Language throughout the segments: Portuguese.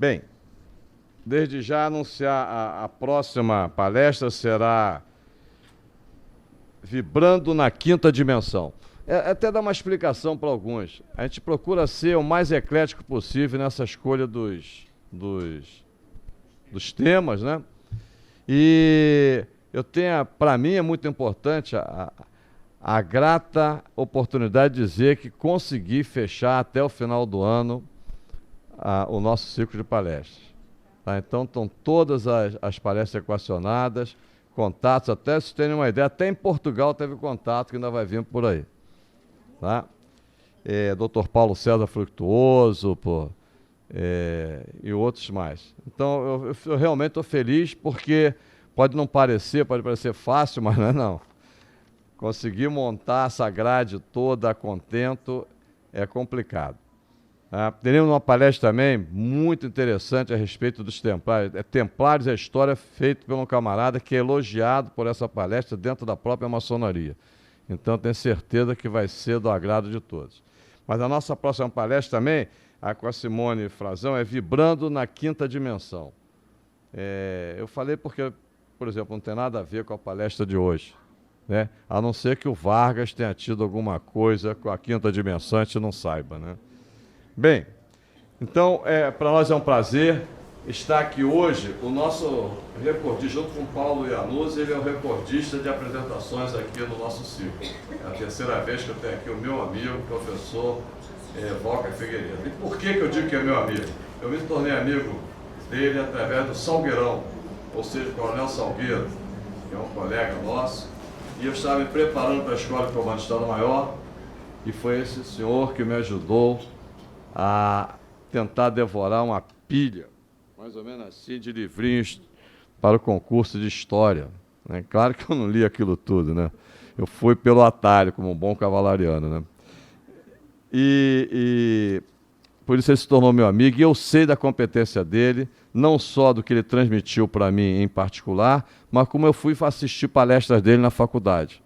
Bem, desde já anunciar a próxima palestra será Vibrando na Quinta Dimensão. Até dar uma explicação para alguns. A gente procura ser o mais eclético possível nessa escolha dos temas, né? E eu tenho, para mim é muito importante a grata oportunidade de dizer que consegui fechar até o final do ano o nosso ciclo de palestras. Tá? Então estão todas as palestras equacionadas, contatos, até se terem uma ideia, até em Portugal teve contato que ainda vai vir por aí. Tá? Dr. Paulo César Fructuoso, e outros mais. Então eu realmente estou feliz porque pode parecer fácil, mas não é não. Conseguir montar essa grade toda a contento é complicado. Teremos uma palestra também muito interessante a respeito dos Templários. Templários é a história feita por um camarada que é elogiado por essa palestra dentro da própria maçonaria. Então, tenho certeza que vai ser do agrado de todos. Mas a nossa próxima palestra também, com a Simone Frazão, é Vibrando na Quinta Dimensão. Eu falei porque, por exemplo, não tem nada a ver com a palestra de hoje, né? A não ser que o Vargas tenha tido alguma coisa com a quinta dimensão, a gente não saiba, né? Bem, então, para nós é um prazer estar aqui hoje. O nosso recordista, junto com o Paulo Iannuzzi, ele é o recordista de apresentações aqui no nosso ciclo. É a terceira vez que eu tenho aqui o meu amigo, o professor Walker Figueiredo. E por que eu digo que é meu amigo? Eu me tornei amigo dele através do Salgueirão, ou seja, o Coronel Salgueiro, que é um colega nosso, e eu estava me preparando para a Escola de Comando de Estado-Maior, e foi esse senhor que me ajudou a tentar devorar uma pilha, mais ou menos assim, de livrinhos para o concurso de História. Né? Claro que eu não li aquilo tudo, né? Eu fui pelo atalho, como um bom cavalariano, né? E por isso ele se tornou meu amigo, e eu sei da competência dele, não só do que ele transmitiu para mim em particular, mas como eu fui assistir palestras dele na faculdade.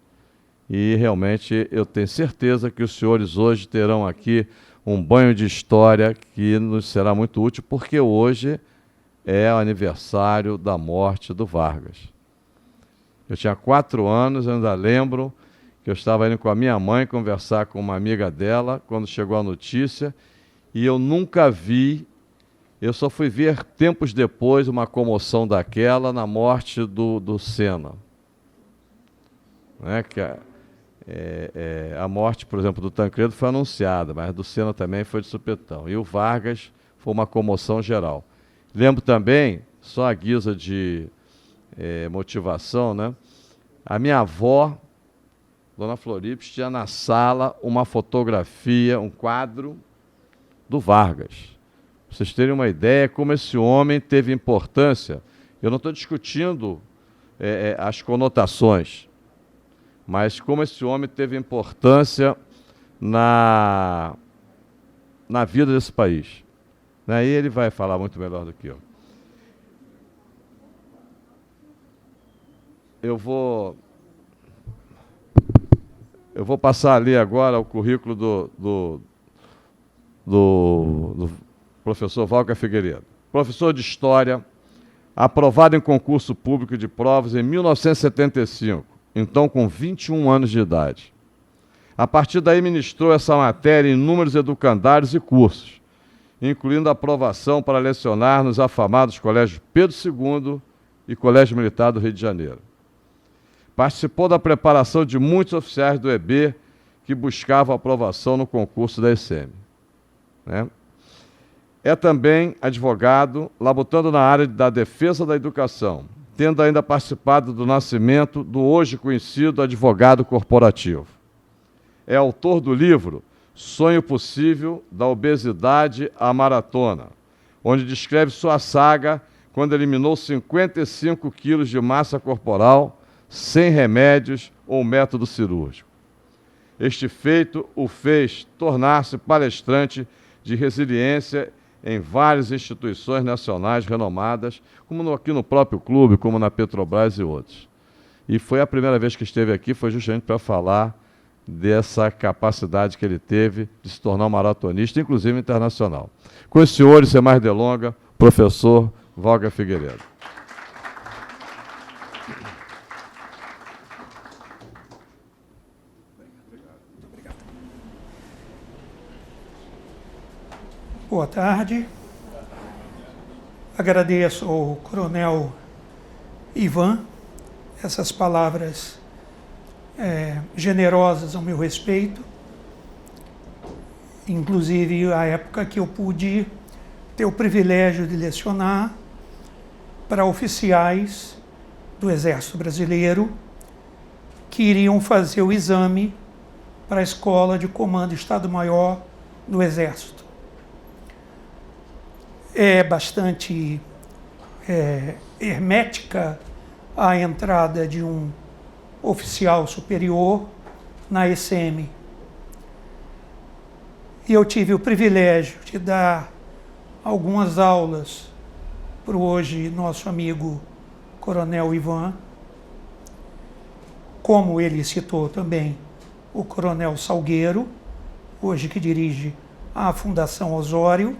E realmente eu tenho certeza que os senhores hoje terão aqui um banho de história que nos será muito útil, porque hoje é o aniversário da morte do Vargas. Eu tinha 4 anos, eu ainda lembro que eu estava indo com a minha mãe conversar com uma amiga dela, quando chegou a notícia, e eu nunca vi, eu só fui ver tempos depois uma comoção daquela na morte do Senna. Né? Que a morte, por exemplo, do Tancredo foi anunciada, mas do Senna também foi de supetão. E o Vargas foi uma comoção geral. Lembro também, só a guisa de motivação, né? A minha avó, Dona Florips, tinha na sala uma fotografia, um quadro do Vargas. Pra vocês terem uma ideia como esse homem teve importância. Eu não estou discutindo as conotações, mas como esse homem teve importância na vida desse país. Aí ele vai falar muito melhor do que eu. Eu vou passar ali agora o currículo do professor Walker Figueiredo. Professor de História, aprovado em concurso público de provas em 1975. Então com 21 anos de idade. A partir daí ministrou essa matéria em inúmeros educandários e cursos, incluindo a aprovação para lecionar nos afamados colégios Pedro II e Colégio Militar do Rio de Janeiro. Participou da preparação de muitos oficiais do EB que buscavam aprovação no concurso da ECM. Né? É também advogado, labutando na área da defesa da educação, tendo ainda participado do nascimento do hoje conhecido advogado corporativo. É autor do livro Sonho Possível, da Obesidade à Maratona, onde descreve sua saga quando eliminou 55 quilos de massa corporal sem remédios ou método cirúrgico. Este feito o fez tornar-se palestrante de resiliência em várias instituições nacionais renomadas, como aqui no próprio clube, como na Petrobras e outros. E foi a primeira vez que esteve aqui, foi justamente para falar dessa capacidade que ele teve de se tornar um maratonista, inclusive internacional. Com os senhores, sem mais delonga, professor Valga Figueiredo. Boa tarde. Agradeço ao Coronel Ivan essas palavras generosas ao meu respeito, inclusive a época que eu pude ter o privilégio de lecionar para oficiais do Exército Brasileiro que iriam fazer o exame para a Escola de Comando Estado-Maior do Exército. É bastante hermética a entrada de um oficial superior na ECM. E eu tive o privilégio de dar algumas aulas para o hoje nosso amigo Coronel Ivan, como ele citou também o Coronel Salgueiro, hoje que dirige a Fundação Osório,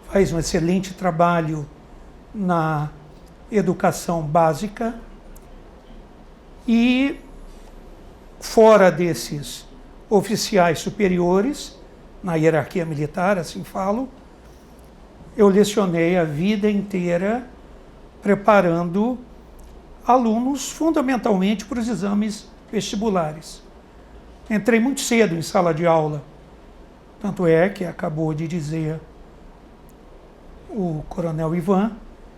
faz um excelente trabalho na educação básica e, fora desses oficiais superiores, na hierarquia militar, assim falo, eu lecionei a vida inteira preparando alunos fundamentalmente para os exames vestibulares. Entrei muito cedo em sala de aula, tanto é que acabou de dizer o Coronel Ivan,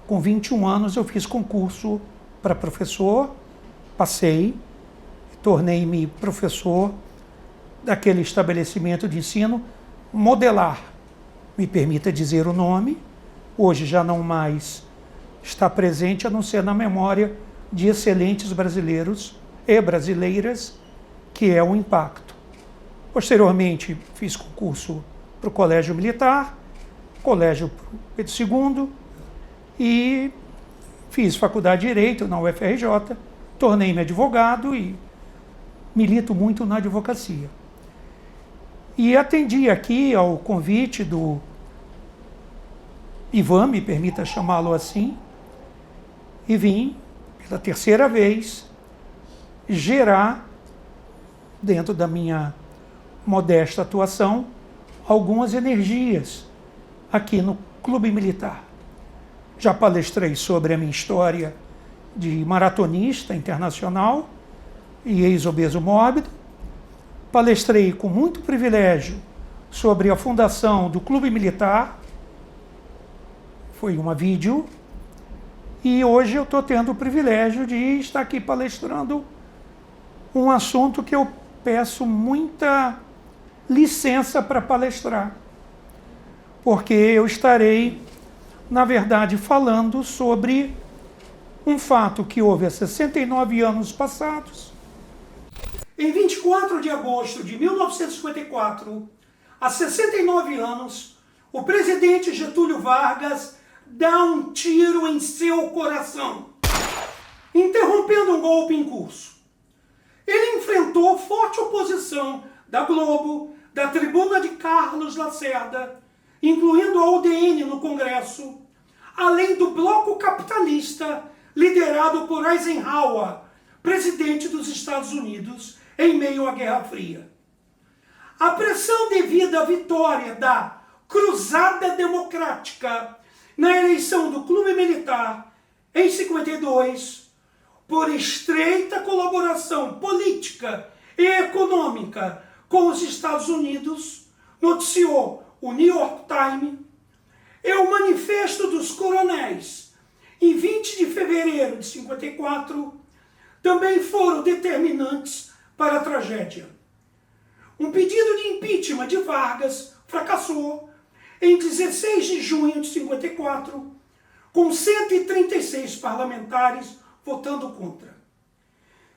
com 21 anos eu fiz concurso para professor, passei, tornei-me professor daquele estabelecimento de ensino modelar, me permita dizer o nome, hoje já não mais está presente, a não ser na memória de excelentes brasileiros e brasileiras, que é o Impacto. Posteriormente, fiz concurso para o Colégio Militar, Colégio Pedro II, e fiz faculdade de Direito na UFRJ, tornei-me advogado e milito muito na advocacia. E atendi aqui ao convite do Ivan, me permita chamá-lo assim, e vim, pela terceira vez, gerar, dentro da minha modesta atuação, algumas energias aqui no Clube Militar. Já palestrei sobre a minha história de maratonista internacional e ex-obeso mórbido. Palestrei com muito privilégio sobre a fundação do Clube Militar. Foi uma vídeo. E hoje eu estou tendo o privilégio de estar aqui palestrando um assunto que eu peço muita licença para palestrar. Porque eu estarei, na verdade, falando sobre um fato que houve há 69 anos passados. Em 24 de agosto de 1954, há 69 anos, o presidente Getúlio Vargas dá um tiro em seu coração, interrompendo um golpe em curso. Ele enfrentou forte oposição da Globo, da tribuna de Carlos Lacerda, incluindo a UDN no Congresso, além do bloco capitalista liderado por Eisenhower, presidente dos Estados Unidos, em meio à Guerra Fria. A pressão devida à vitória da Cruzada Democrática na eleição do Clube Militar em 52, por estreita colaboração política e econômica com os Estados Unidos, noticiou o New York Times, e o Manifesto dos Coronéis, em 20 de fevereiro de 54, também foram determinantes para a tragédia. Um pedido de impeachment de Vargas fracassou em 16 de junho de 54, com 136 parlamentares votando contra.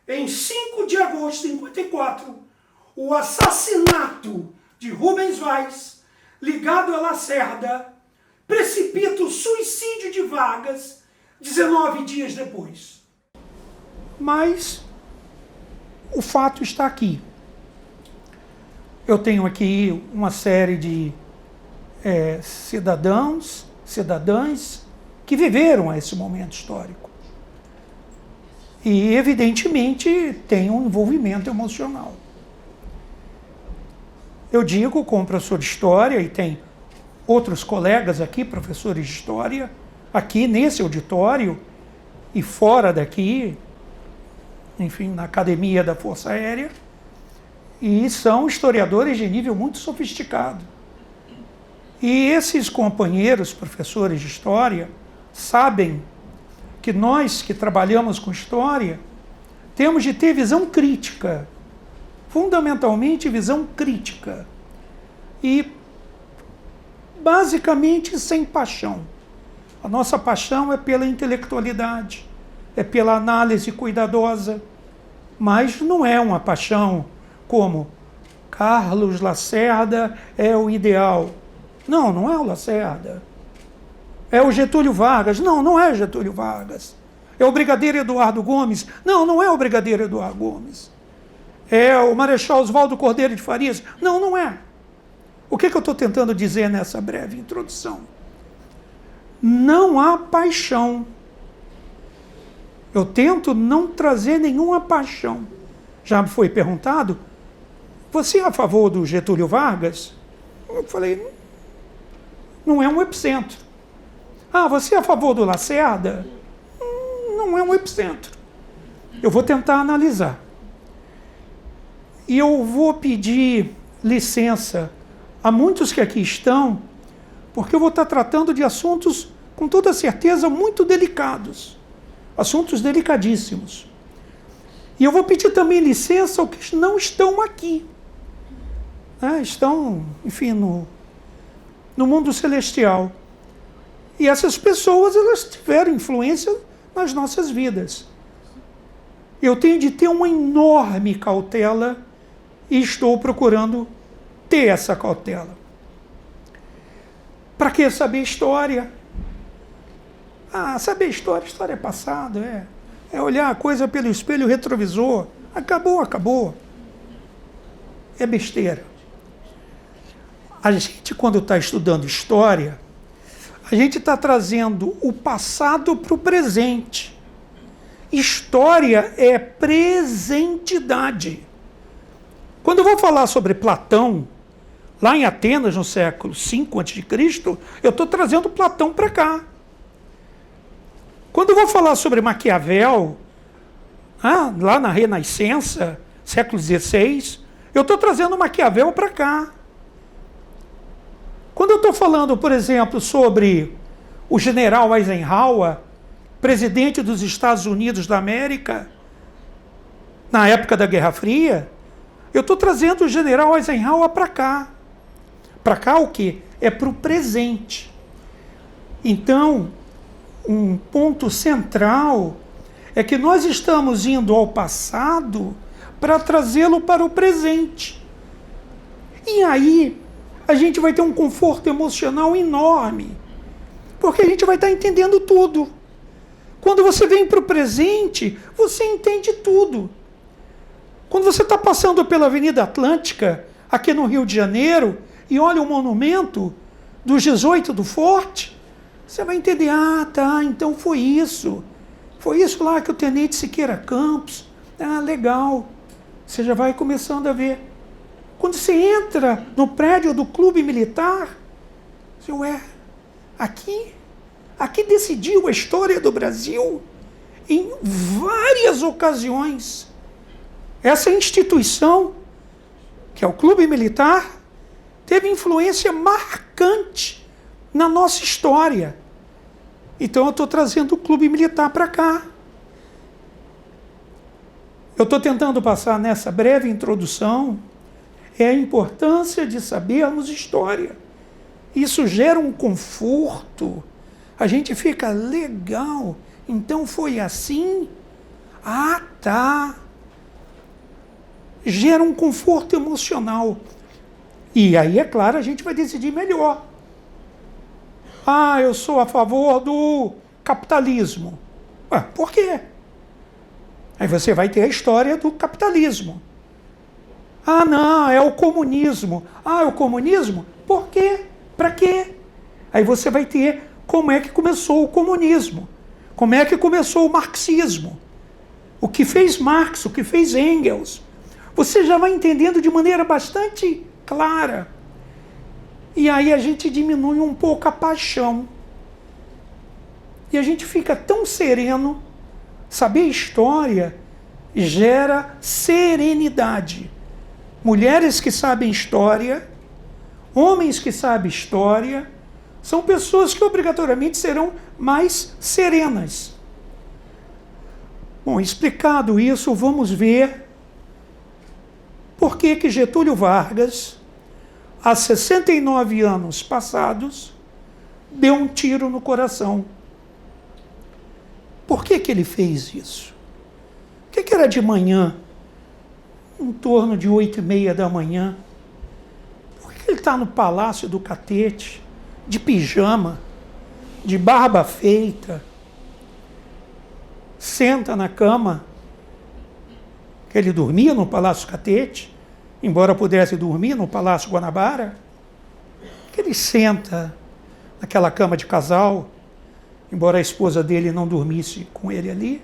Em 5 de agosto de 54, o assassinato de Rubens Weiss, ligado a Lacerda, precipita o suicídio de Vargas 19 dias depois. Mas o fato está aqui. Eu tenho aqui uma série de cidadãos, cidadãs que viveram esse momento histórico. E, evidentemente, tem um envolvimento emocional. Eu digo, como professor de História, e tem outros colegas aqui, professores de História, aqui nesse auditório e fora daqui, enfim, na Academia da Força Aérea, e são historiadores de nível muito sofisticado. E esses companheiros, professores de História, sabem que nós que trabalhamos com História temos de ter visão crítica, fundamentalmente visão crítica, e basicamente sem paixão. A nossa paixão é pela intelectualidade, é pela análise cuidadosa, mas não é uma paixão como Carlos Lacerda é o ideal. Não, não é o Lacerda. É o Getúlio Vargas. Não, não é Getúlio Vargas. É o Brigadeiro Eduardo Gomes. Não, não é o Brigadeiro Eduardo Gomes. É o Marechal Oswaldo Cordeiro de Farias. Não, não é. O que eu estou tentando dizer nessa breve introdução? Não há paixão. Eu tento não trazer nenhuma paixão. Já me foi perguntado, você é a favor do Getúlio Vargas? Eu falei, não é um epicentro. Ah, você é a favor do Lacerda? Não é um epicentro. Eu vou tentar analisar. E eu vou pedir licença a muitos que aqui estão, porque eu vou estar tratando de assuntos, com toda certeza, muito delicados. Assuntos delicadíssimos. E eu vou pedir também licença aos que não estão aqui. Estão, enfim, no mundo celestial. E essas pessoas, elas tiveram influência nas nossas vidas. Eu tenho de ter uma enorme cautela e estou procurando ter essa cautela. Para que saber história? Saber história é passado, é olhar a coisa pelo espelho retrovisor. Acabou. É besteira. A gente, quando está estudando história, a gente está trazendo o passado para o presente. História é presentidade. Quando eu vou falar sobre Platão, lá em Atenas, no século V a.C., eu estou trazendo Platão para cá. Quando eu vou falar sobre Maquiavel, lá na Renascença, século XVI, eu estou trazendo Maquiavel para cá. Quando eu estou falando, por exemplo, sobre o general Eisenhower, presidente dos Estados Unidos da América, na época da Guerra Fria, eu estou trazendo o general Eisenhower para cá. Para cá o quê? É para o presente. Então, um ponto central é que nós estamos indo ao passado para trazê-lo para o presente. E aí, a gente vai ter um conforto emocional enorme, porque a gente vai estar entendendo tudo. Quando você vem para o presente, você entende tudo. Quando você está passando pela Avenida Atlântica, aqui no Rio de Janeiro, e olha o monumento dos 18 do Forte, você vai entender, então foi isso. Foi isso lá que o Tenente Siqueira Campos, legal. Você já vai começando a ver. Quando você entra no prédio do Clube Militar, você, aqui decidiu a história do Brasil em várias ocasiões. Essa instituição, que é o Clube Militar, teve influência marcante na nossa história. Então eu estou trazendo o Clube Militar para cá. Eu estou tentando passar nessa breve introdução a importância de sabermos história. Isso gera um conforto. A gente fica legal. Então foi assim? Tá. Gera um conforto emocional. E aí, é claro, a gente vai decidir melhor. Eu sou a favor do capitalismo. Por quê? Aí você vai ter a história do capitalismo. Não, é o comunismo. É o comunismo? Por quê? Para quê? Aí você vai ter como é que começou o comunismo, como é que começou o marxismo, o que fez Marx, o que fez Engels. Você já vai entendendo de maneira bastante clara. E aí a gente diminui um pouco a paixão. E a gente fica tão sereno. Saber história gera serenidade. Mulheres que sabem história, homens que sabem história, são pessoas que obrigatoriamente serão mais serenas. Bom, explicado isso, vamos ver por que Getúlio Vargas, há 69 anos passados, deu um tiro no coração. Por que ele fez isso? Por que era de manhã, em torno de 8h30 da manhã? Por que ele está no Palácio do Catete, de pijama, de barba feita, senta na cama, que ele dormia no Palácio Catete, embora pudesse dormir no Palácio Guanabara, que ele senta naquela cama de casal, embora a esposa dele não dormisse com ele ali,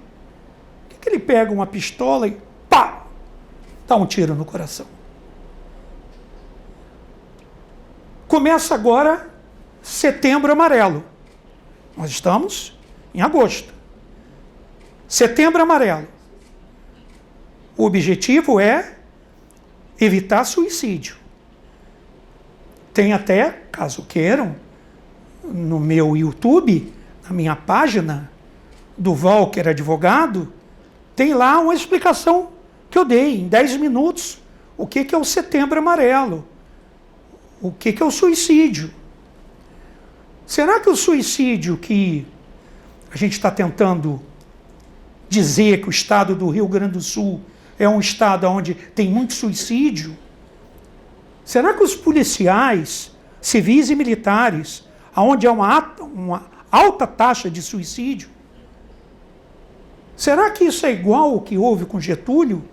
que ele pega uma pistola e pá, dá um tiro no coração. Começa agora Setembro Amarelo. Nós estamos em agosto. Setembro Amarelo. O objetivo é evitar suicídio. Tem até, caso queiram, no meu YouTube, na minha página do Walker Advogado, tem lá uma explicação que eu dei em 10 minutos o que é o Setembro Amarelo, o que é o suicídio. Será que o suicídio que a gente está tentando dizer que o estado do Rio Grande do Sul é um estado onde tem muito suicídio? Será que os policiais, civis e militares, onde há uma alta taxa de suicídio, será que isso é igual ao que houve com Getúlio?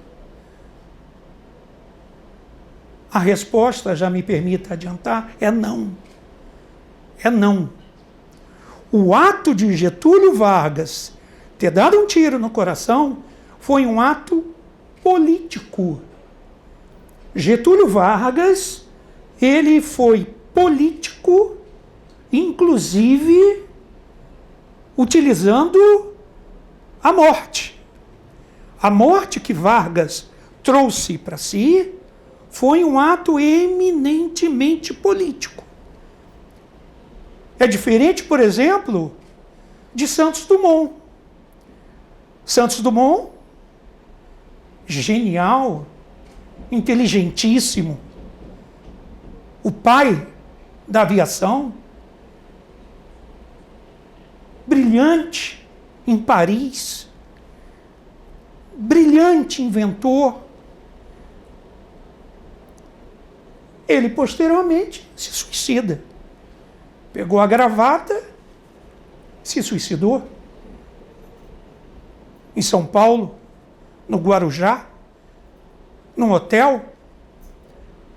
A resposta, já me permita adiantar, é não. É não. O ato de Getúlio Vargas ter dado um tiro no coração foi um ato político. Getúlio Vargas, ele foi político, inclusive utilizando a morte. A morte que Vargas trouxe para si foi um ato eminentemente político. É diferente, por exemplo, de Santos Dumont. Santos Dumont, genial, inteligentíssimo, o pai da aviação, brilhante em Paris, brilhante inventor. Ele posteriormente se suicida. Pegou a gravata, se suicidou. Em São Paulo, no Guarujá, num hotel.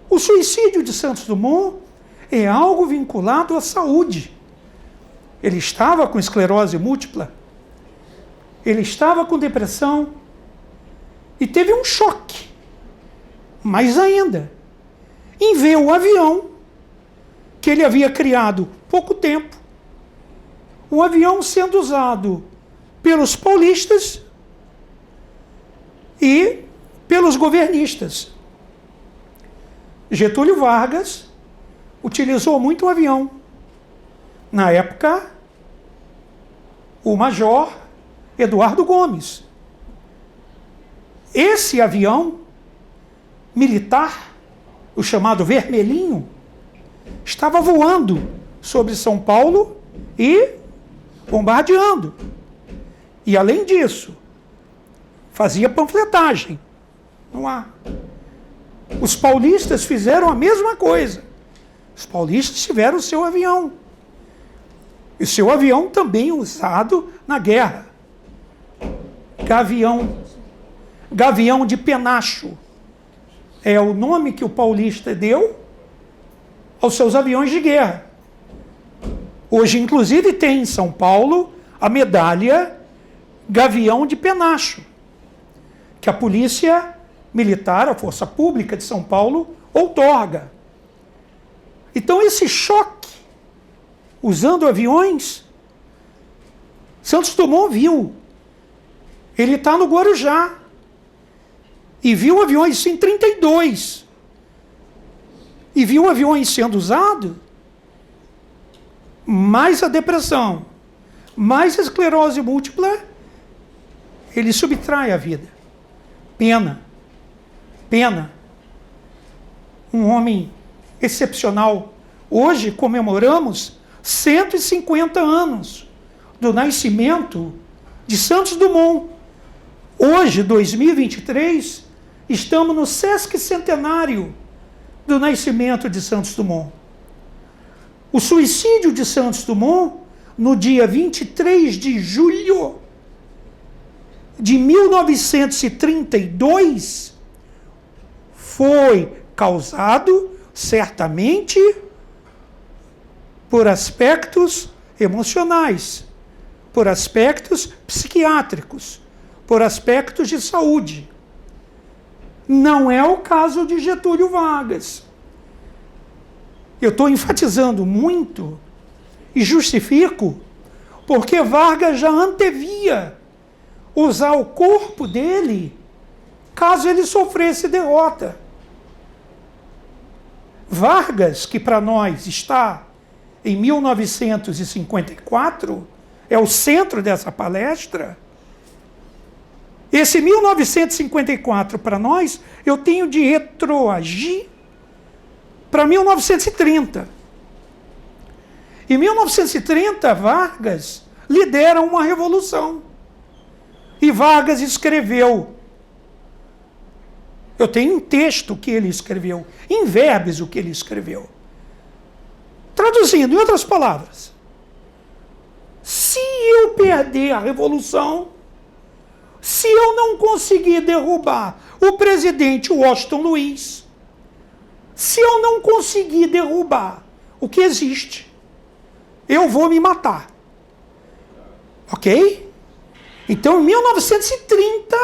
O suicídio de Santos Dumont é algo vinculado à saúde. Ele estava com esclerose múltipla, ele estava com depressão e teve um choque. Mais ainda, em ver o avião que ele havia criado há pouco tempo, um avião sendo usado pelos paulistas e pelos governistas. Getúlio Vargas utilizou muito o avião. Na época, o major Eduardo Gomes. Esse avião militar, o chamado Vermelhinho, estava voando sobre São Paulo e bombardeando. E, além disso, fazia panfletagem no ar. Os paulistas fizeram a mesma coisa. Os paulistas tiveram o seu avião. E o seu avião também usado na guerra. Gavião de penacho. É o nome que o paulista deu aos seus aviões de guerra. Hoje, inclusive, tem em São Paulo a medalha Gavião de Penacho, que a Polícia Militar, a Força Pública de São Paulo, outorga. Então, esse choque, usando aviões, Santos Dumont viu. Ele está no Guarujá. E viu aviões em 32. E viu aviões sendo usados, mais a depressão, mais a esclerose múltipla, ele subtrai a vida. Pena. Pena. Um homem excepcional. Hoje comemoramos 150 anos do nascimento de Santos Dumont. Hoje, 2023, estamos no sesquicentenário do nascimento de Santos Dumont. O suicídio de Santos Dumont, no dia 23 de julho de 1932, foi causado, certamente, por aspectos emocionais, por aspectos psiquiátricos, por aspectos de saúde. Não é o caso de Getúlio Vargas. Eu estou enfatizando muito e justifico porque Vargas já antevia usar o corpo dele caso ele sofresse derrota. Vargas, que para nós está em 1954, é o centro dessa palestra. Esse 1954 para nós, eu tenho de retroagir para 1930. Em 1930, Vargas lidera uma revolução. E Vargas escreveu. Eu tenho um texto que ele escreveu, em verbos o que ele escreveu. Traduzindo, em outras palavras, se eu perder a revolução, se eu não conseguir derrubar o presidente Washington Luiz, se eu não conseguir derrubar o que existe, eu vou me matar. Ok? Então, em 1930,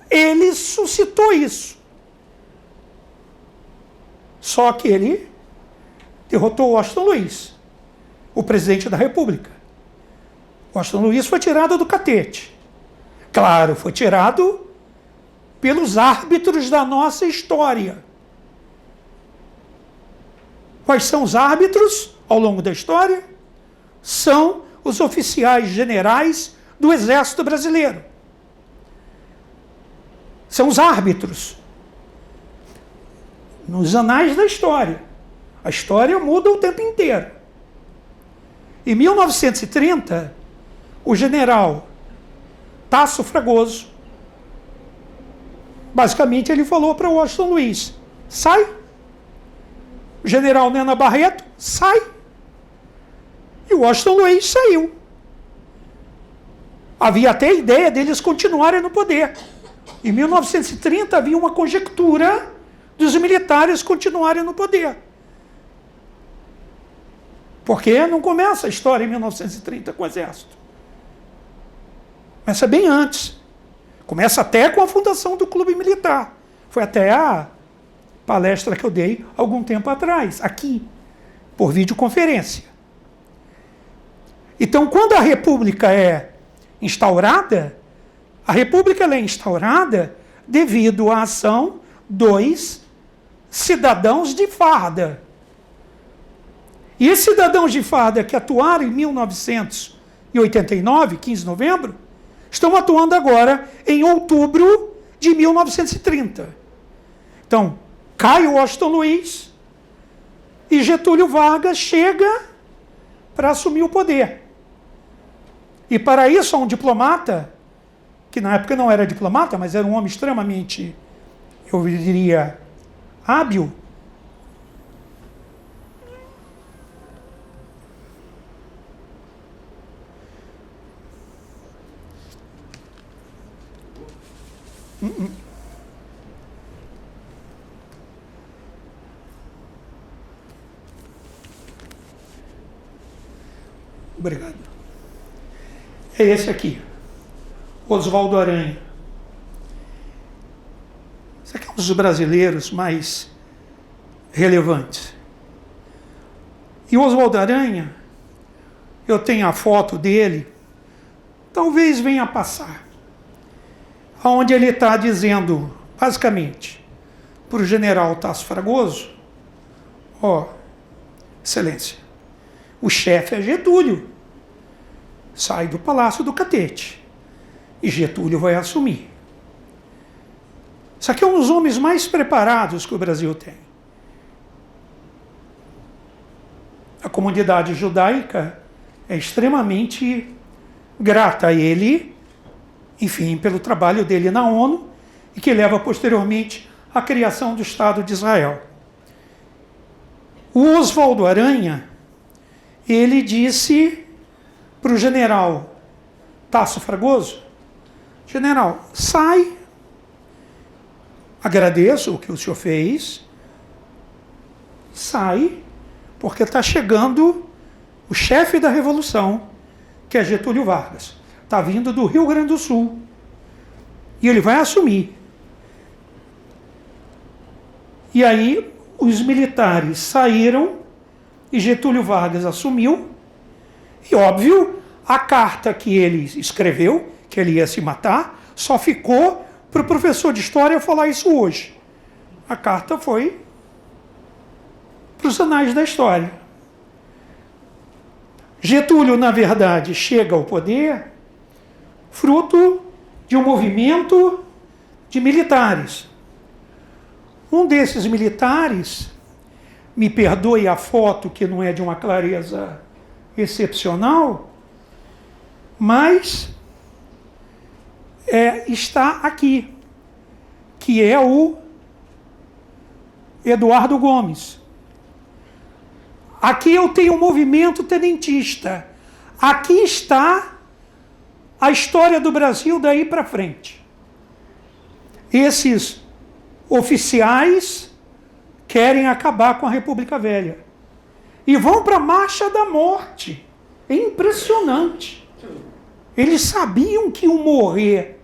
ele suscitou isso. Só que ele derrotou Washington Luiz, o presidente da República. Washington Luiz foi tirado do catete. Claro, foi tirado pelos árbitros da nossa história. Quais são os árbitros ao longo da história? São os oficiais generais do Exército Brasileiro. São os árbitros. Nos anais da história. A história muda o tempo inteiro. Em 1930, o general Tasso Fragoso, basicamente ele falou para Washington Luiz, sai. O general Nena Barreto, sai. E o Washington Luiz saiu. Havia até a ideia deles continuarem no poder. Em 1930 havia uma conjectura dos militares continuarem no poder. Porque não começa a história em 1930 com o Exército. Começa bem antes. Começa até com a fundação do Clube Militar. Foi até a palestra que eu dei algum tempo atrás, aqui, por videoconferência. Então, quando a República é instaurada, a República ela é instaurada devido à ação dos cidadãos de farda. E esses cidadãos de farda que atuaram em 1989, 15 de novembro, estão atuando agora em outubro de 1930. Então, cai o Washington Luiz e Getúlio Vargas chega para assumir o poder. E para isso, um diplomata, que na época não era diplomata, mas era um homem extremamente, eu diria, hábil, Obrigado. É esse aqui, Oswaldo Aranha. Esse aqui é um dos brasileiros mais relevantes. E o Oswaldo Aranha, eu tenho a foto dele, talvez venha a passar, onde ele está dizendo, basicamente, para o general Tasso Fragoso, ó, Excelência, o chefe é Getúlio, sai do Palácio do Catete, e Getúlio vai assumir. Isso aqui é um dos homens mais preparados que o Brasil tem. A comunidade judaica é extremamente grata a ele, enfim, pelo trabalho dele na ONU, e que leva posteriormente à criação do Estado de Israel. O Oswaldo Aranha, ele disse para o general Tasso Fragoso, general, sai, agradeço o que o senhor fez, sai, porque está chegando o chefe da Revolução, que é Getúlio Vargas. Está vindo do Rio Grande do Sul. E ele vai assumir. E aí os militares saíram e Getúlio Vargas assumiu. E, óbvio, a carta que ele escreveu, que ele ia se matar, só ficou para o professor de História falar isso hoje. A carta foi para os anais da história. Getúlio, na verdade, chega ao poder fruto de um movimento de militares. Um desses militares, me perdoe a foto que não é de uma clareza excepcional, mas está aqui, que é o Eduardo Gomes. Aqui eu tenho um movimento tenentista. Aqui está a história do Brasil daí para frente. Esses oficiais querem acabar com a República Velha. E vão para a Marcha da Morte. É impressionante. Eles sabiam que iam morrer.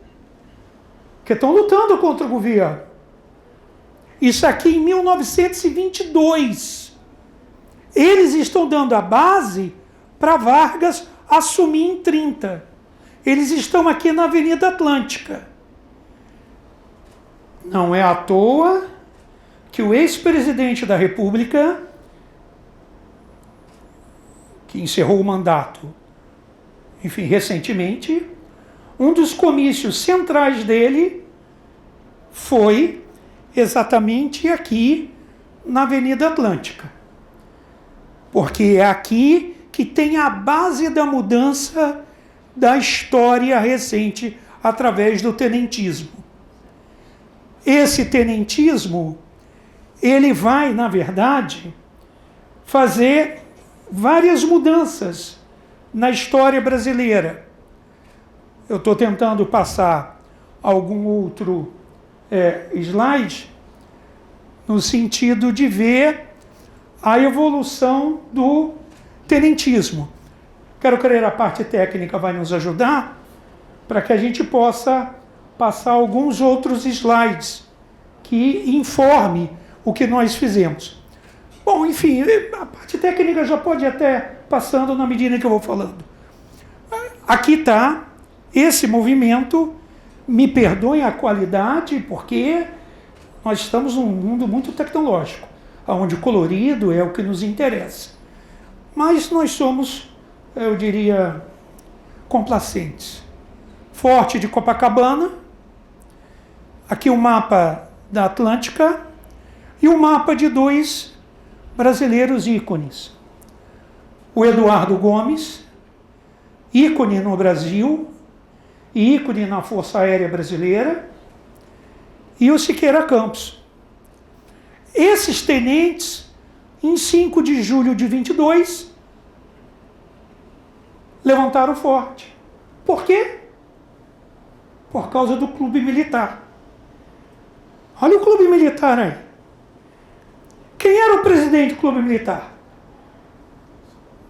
Porque estão lutando contra o governo. Isso aqui em 1922. Eles estão dando a base para Vargas assumir em 30. Eles estão aqui na Avenida Atlântica. Não é à toa que o ex-presidente da República, que encerrou o mandato, enfim, recentemente, um dos comícios centrais dele foi exatamente aqui na Avenida Atlântica. Porque é aqui que tem a base da mudança da história recente através do tenentismo. Esse tenentismo, ele vai, na verdade, fazer várias mudanças na história brasileira. Eu estou tentando passar algum outro slide no sentido de ver a evolução do tenentismo. Quero crer a parte técnica vai nos ajudar para que a gente possa passar alguns outros slides que informe o que nós fizemos. Bom, enfim, a parte técnica já pode ir até passando na medida que eu vou falando. Aqui está esse movimento, me perdoem a qualidade, porque nós estamos num mundo muito tecnológico, onde o colorido é o que nos interessa. Mas nós somos, eu diria, complacentes. Forte de Copacabana, aqui o mapa da Atlântica e o mapa de dois brasileiros ícones. O Eduardo Gomes, ícone no Brasil e ícone na Força Aérea Brasileira, e o Siqueira Campos. Esses tenentes, em 5 de julho de 22, levantaram o forte. Por quê? Por causa do clube militar. Olha o clube militar aí. Quem era o presidente do clube militar?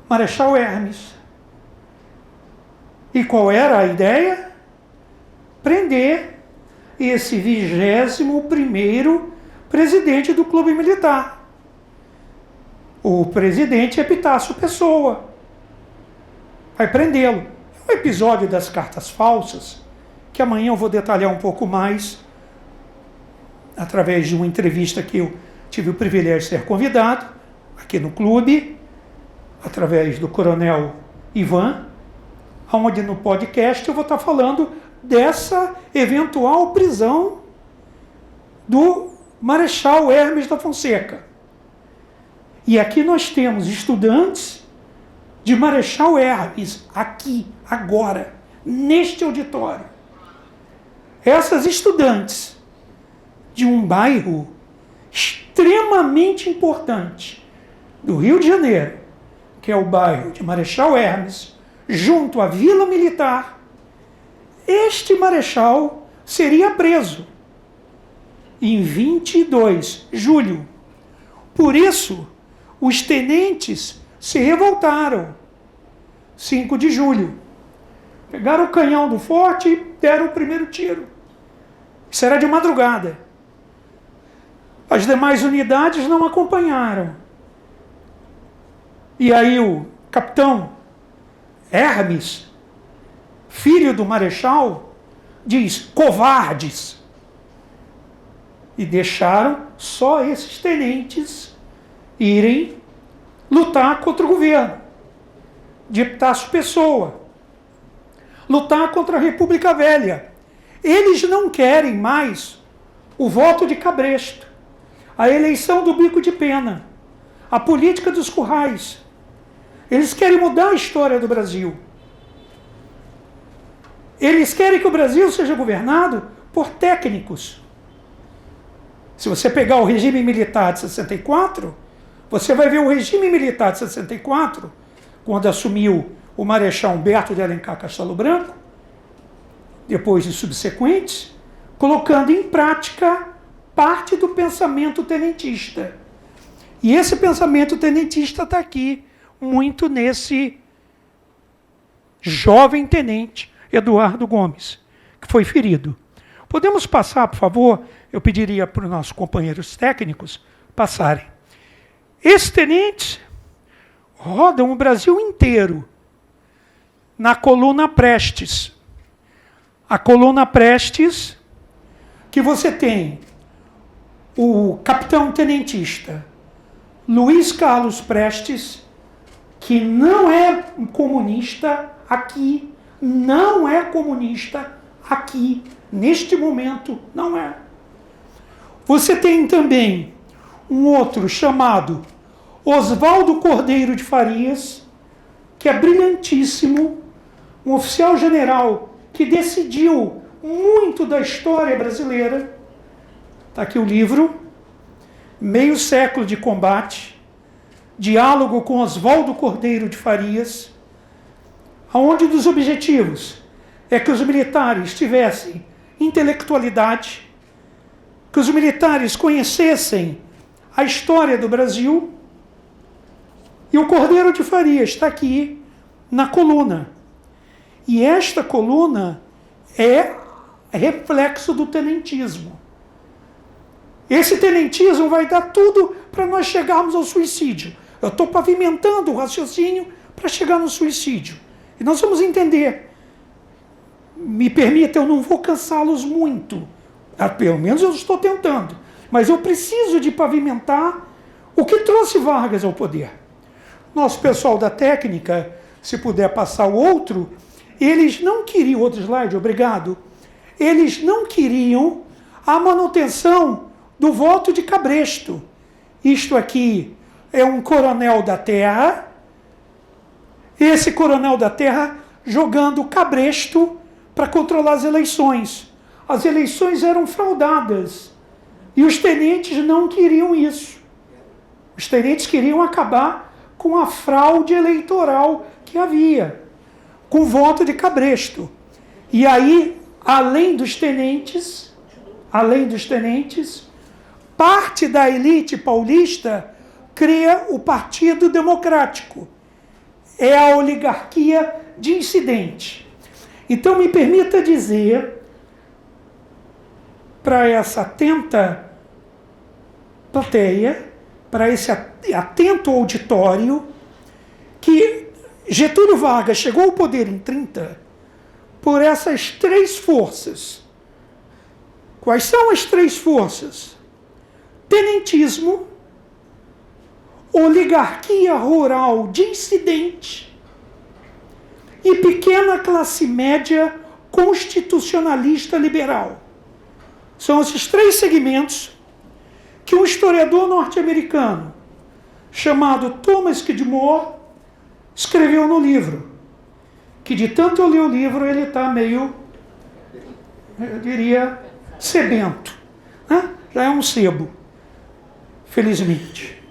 Marechal Hermes. E qual era a ideia? Prender esse 21º presidente do Clube Militar. O presidente Epitácio Pessoa. Vai prendê-lo. É um episódio das cartas falsas, que amanhã eu vou detalhar um pouco mais, através de uma entrevista que eu tive o privilégio de ser convidado, aqui no clube, através do Coronel Ivan, onde no podcast eu vou estar falando dessa eventual prisão do Marechal Hermes da Fonseca. E aqui nós temos estudantes de Marechal Hermes, aqui, agora, neste auditório. Essas estudantes de um bairro extremamente importante do Rio de Janeiro, que é o bairro de Marechal Hermes, junto à Vila Militar, este marechal seria preso em 22 de julho. Por isso, os tenentes se revoltaram. 5 de julho. Pegaram o canhão do forte e deram o primeiro tiro. Isso era de madrugada. As demais unidades não acompanharam. E aí o capitão Hermes, filho do marechal, diz: covardes. E deixaram só esses tenentes irem lutar contra o governo de Epitácio Pessoa, lutar contra a República Velha. Eles não querem mais o voto de cabresto, a eleição do bico de pena, a política dos currais. Eles querem mudar a história do Brasil. Eles querem que o Brasil seja governado por técnicos. Se você pegar o regime militar de 64, você vai ver o regime militar de 64, quando assumiu o Marechal Humberto de Alencar Castelo Branco, depois de subsequentes, colocando em prática parte do pensamento tenentista. E esse pensamento tenentista está aqui, muito nesse jovem tenente Eduardo Gomes, que foi ferido. Podemos passar, por favor? Eu pediria para os nossos companheiros técnicos passarem. Esses tenentes rodam o Brasil inteiro na coluna Prestes. A coluna Prestes, que você tem o capitão tenentista Luiz Carlos Prestes, que não é comunista aqui, não é comunista aqui, neste momento, não é. Você tem também um outro chamado Oswaldo Cordeiro de Farias, que é brilhantíssimo, um oficial general que decidiu muito da história brasileira. Está aqui o livro, Meio Século de Combate, diálogo com Oswaldo Cordeiro de Farias, onde um dos objetivos é que os militares tivessem intelectualidade, que os militares conhecessem a história do Brasil. E o Cordeiro de Farias está aqui na coluna. E esta coluna é reflexo do tenentismo. Esse tenentismo vai dar tudo para nós chegarmos ao suicídio. Eu estou pavimentando o raciocínio para chegar no suicídio. E nós vamos entender. Me permita, eu não vou cansá-los muito. Pelo menos eu estou tentando. Mas eu preciso de pavimentar o que trouxe Vargas ao poder. Nosso pessoal da técnica, se puder passar o outro, eles não queriam, outro slide, obrigado, eles não queriam a manutenção do voto de cabresto. Isto aqui é um coronel da terra, esse coronel da terra jogando cabresto para controlar as eleições. As eleições eram fraudadas e os tenentes não queriam isso. Os tenentes queriam acabar com a fraude eleitoral que havia, com voto de cabresto. E aí, além dos tenentes, parte da elite paulista cria o Partido Democrático. É a oligarquia de incidente. Então me permita dizer para essa atenta plateia, para esse atento auditório, que Getúlio Vargas chegou ao poder em 30 por essas três forças. Quais são as três forças? Tenentismo, oligarquia rural dissidente e pequena classe média constitucionalista liberal. São esses três segmentos que um historiador norte-americano chamado Thomas Skidmore escreveu no livro, que de tanto eu ler o livro ele está meio, eu diria, sebento, né? Já é um sebo, felizmente.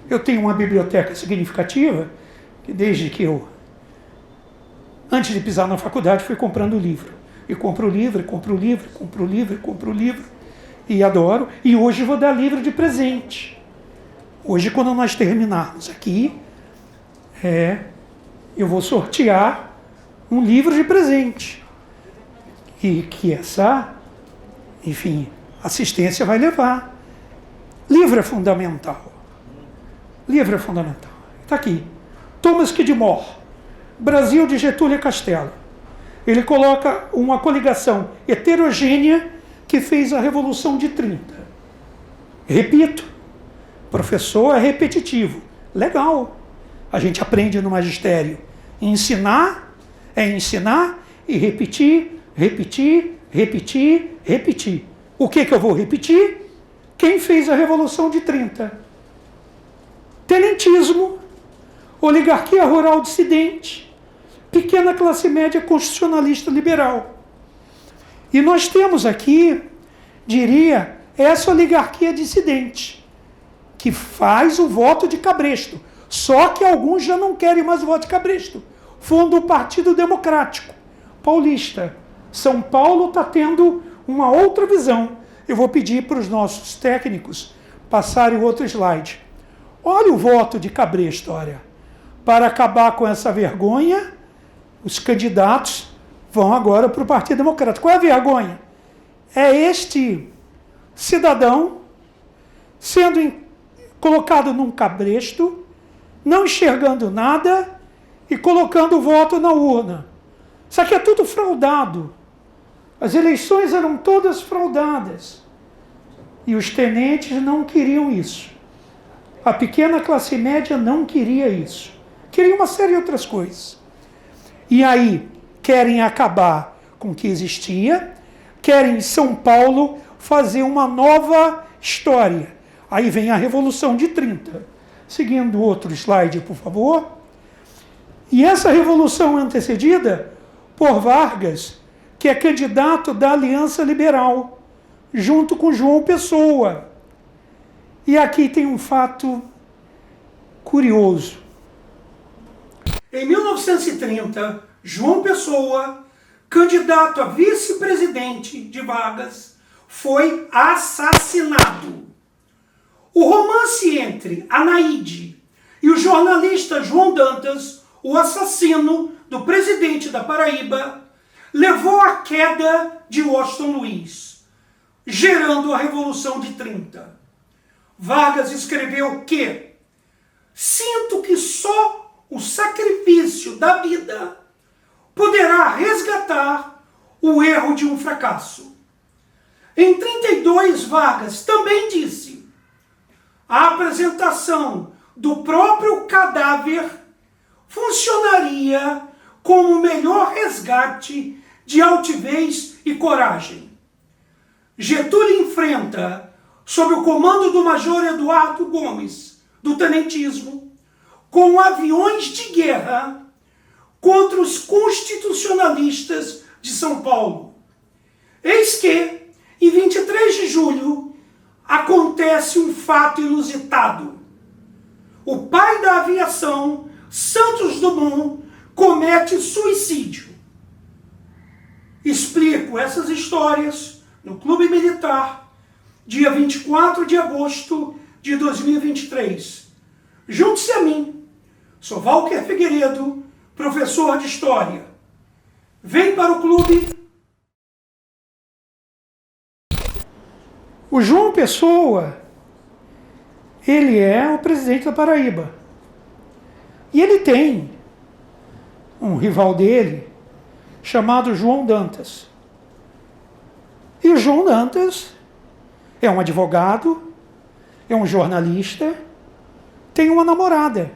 Eu tenho uma biblioteca significativa, que desde que eu, antes de pisar na faculdade, fui comprando livro. E compro livro, compro livro, compro livro, compro livro, e adoro. E hoje vou dar livro de presente. Hoje, quando nós terminarmos aqui, eu vou sortear um livro de presente. E que essa, enfim, assistência vai levar. Livro é fundamental. Livro é fundamental. Está aqui. Thomas Skidmore, Brasil de Getúlio e Castelo. Ele coloca uma coligação heterogênea que fez a Revolução de 30. Repito, professor é repetitivo. Legal. A gente aprende no magistério. Ensinar é ensinar e repetir, repetir, repetir, repetir. O que eu vou repetir? Quem fez a Revolução de 30? Tenentismo, oligarquia rural dissidente, pequena classe média constitucionalista liberal. E nós temos aqui, diria, essa oligarquia dissidente, que faz o voto de cabresto. Só que alguns já não querem mais o voto de cabresto. Fundo o Partido Democrático Paulista. São Paulo está tendo uma outra visão. Eu vou pedir para os nossos técnicos passarem outro slide. Olha o voto de cabresto, olha. Para acabar com essa vergonha, os candidatos vão agora para o Partido Democrático. Qual é a vergonha? É este cidadão sendo colocado num cabresto, não enxergando nada e colocando o voto na urna. Isso aqui é tudo fraudado. As eleições eram todas fraudadas. E os tenentes não queriam isso. A pequena classe média não queria isso. Queria uma série de outras coisas. E aí, querem acabar com o que existia, querem em São Paulo fazer uma nova história. Aí vem a Revolução de 30. Seguindo outro slide, por favor. E essa revolução é antecedida por Vargas, que é candidato da Aliança Liberal, junto com João Pessoa. E aqui tem um fato curioso. Em 1930, João Pessoa, candidato a vice-presidente de Vargas, foi assassinado. O romance entre Anaíde e o jornalista João Dantas, o assassino do presidente da Paraíba, levou à queda de Washington Luiz, gerando a Revolução de 30. Vargas escreveu que sinto que só o sacrifício da vida poderá resgatar o erro de um fracasso. Em 32, Vargas também disse: a apresentação do próprio cadáver funcionaria como o melhor resgate de altivez e coragem. Getúlio enfrenta, sob o comando do Major Eduardo Gomes, do tenentismo, com aviões de guerra contra os constitucionalistas de São Paulo. Eis que, em 23 de julho, acontece um fato inusitado. O pai da aviação, Santos Dumont, comete suicídio. Explico essas histórias no Clube Militar, dia 24 de agosto de 2023. Junte-se a mim. Sou Walker Figueiredo, professor de História. vem para o clube. O João Pessoa, ele é o presidente da Paraíba. E ele tem um rival dele, chamado João Dantas. E o João Dantas é um advogado, é um jornalista, tem uma namorada.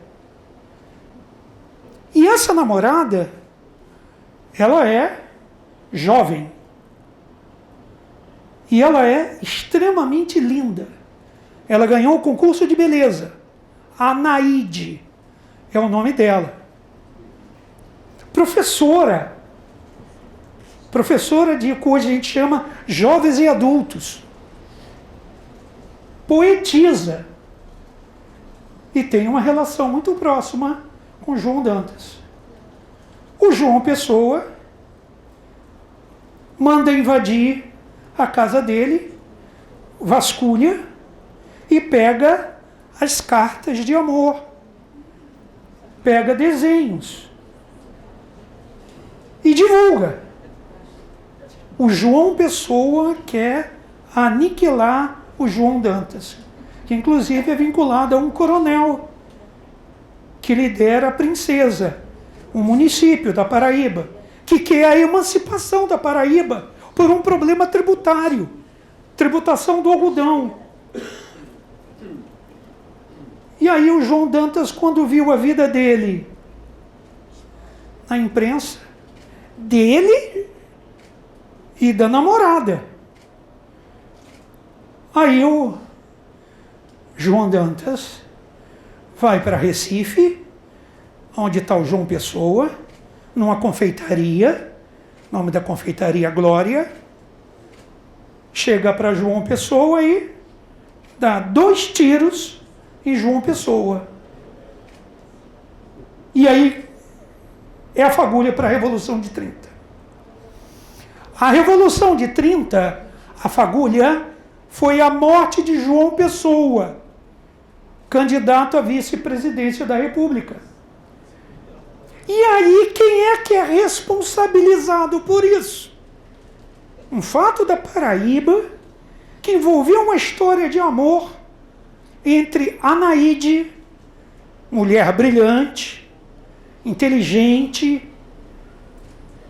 E essa namorada, ela é jovem. E ela é extremamente linda. Ela ganhou o concurso de beleza. Anaíde é o nome dela. Professora de coisa que a gente chama jovens e adultos. Poetisa. E tem uma relação muito próxima com João Dantas. O João Pessoa manda invadir a casa dele, vasculha e pega as cartas de amor, pega desenhos e divulga. O João Pessoa quer aniquilar o João Dantas, que inclusive é vinculado a um coronel que lidera a Princesa, um município da Paraíba, que quer a emancipação da Paraíba por um problema tributário, tributação do algodão. E aí o João Dantas, quando viu a vida dele na imprensa, dele e da namorada, aí o João Dantas vai para Recife, onde está o João Pessoa, numa confeitaria, nome da confeitaria Glória, chega para João Pessoa e dá 2 tiros em João Pessoa. E aí é a fagulha para a Revolução de 30. A Revolução de 30, a fagulha foi a morte de João Pessoa, candidato à vice-presidência da República. E aí, quem é que é responsabilizado por isso? Um fato da Paraíba que envolveu uma história de amor entre Anaíde, mulher brilhante, inteligente,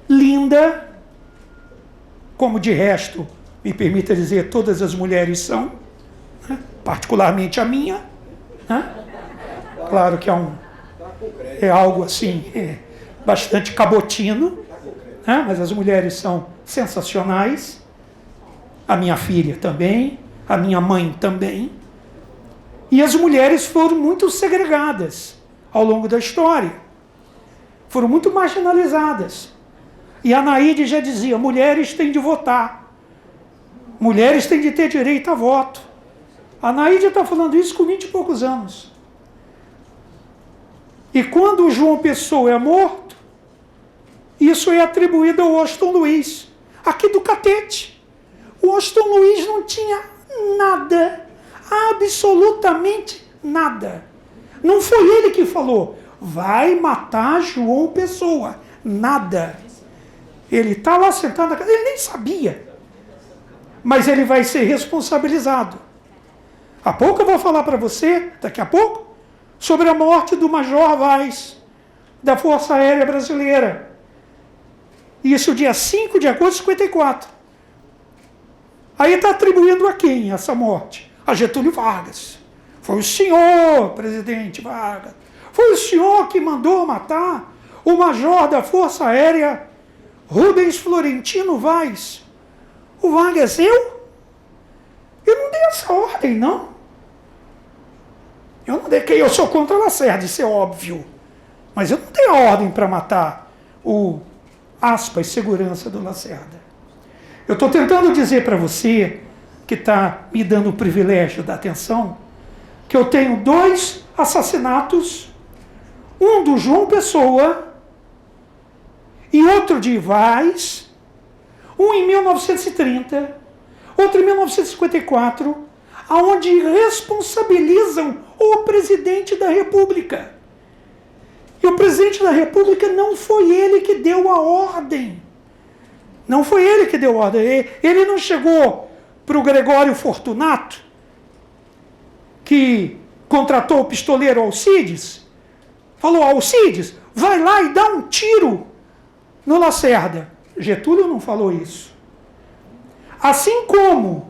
linda, como de resto, me permita dizer, todas as mulheres são, né? Particularmente a minha, né? Claro que é algo assim, bastante cabotino, né? Mas as mulheres são sensacionais, a minha filha também, a minha mãe também, e as mulheres foram muito segregadas ao longo da história, foram muito marginalizadas. E a Anaíde já dizia, mulheres têm de votar, mulheres têm de ter direito a voto. A Anaíde está falando isso com 20 e poucos anos. E quando o João Pessoa é morto, isso é atribuído ao Washington Luiz, aqui do Catete. O Washington Luiz não tinha nada, absolutamente nada. Não foi ele que falou, vai matar João Pessoa. Nada. Ele está lá sentado na casa, ele nem sabia. Mas ele vai ser responsabilizado. Há pouco eu vou falar para você, daqui a pouco, sobre a morte do Major Vaz, da Força Aérea Brasileira. Isso dia 5 de agosto de 54. Aí está atribuindo a quem essa morte? A Getúlio Vargas. Foi o senhor, presidente Vargas. Foi o senhor que mandou matar o major da Força Aérea, Rubens Florentino Vaz. O Vargas, eu não dei essa ordem, não. Eu não dei, que eu sou contra o Lacerda, isso é óbvio. Mas eu não dei a ordem para matar o, aspas, segurança do Lacerda. Eu estou tentando dizer para você, que está me dando o privilégio da atenção, que eu tenho 2 assassinatos, um do João Pessoa e outro de Vaz, um em 1930, outro em 1954, aonde responsabilizam o presidente da República. E o presidente da República não foi ele que deu a ordem. Não foi ele que deu a ordem. Ele não chegou para o Gregório Fortunato, que contratou o pistoleiro Alcides, falou: Alcides, vai lá e dá um tiro no Lacerda. Getúlio não falou isso. Assim como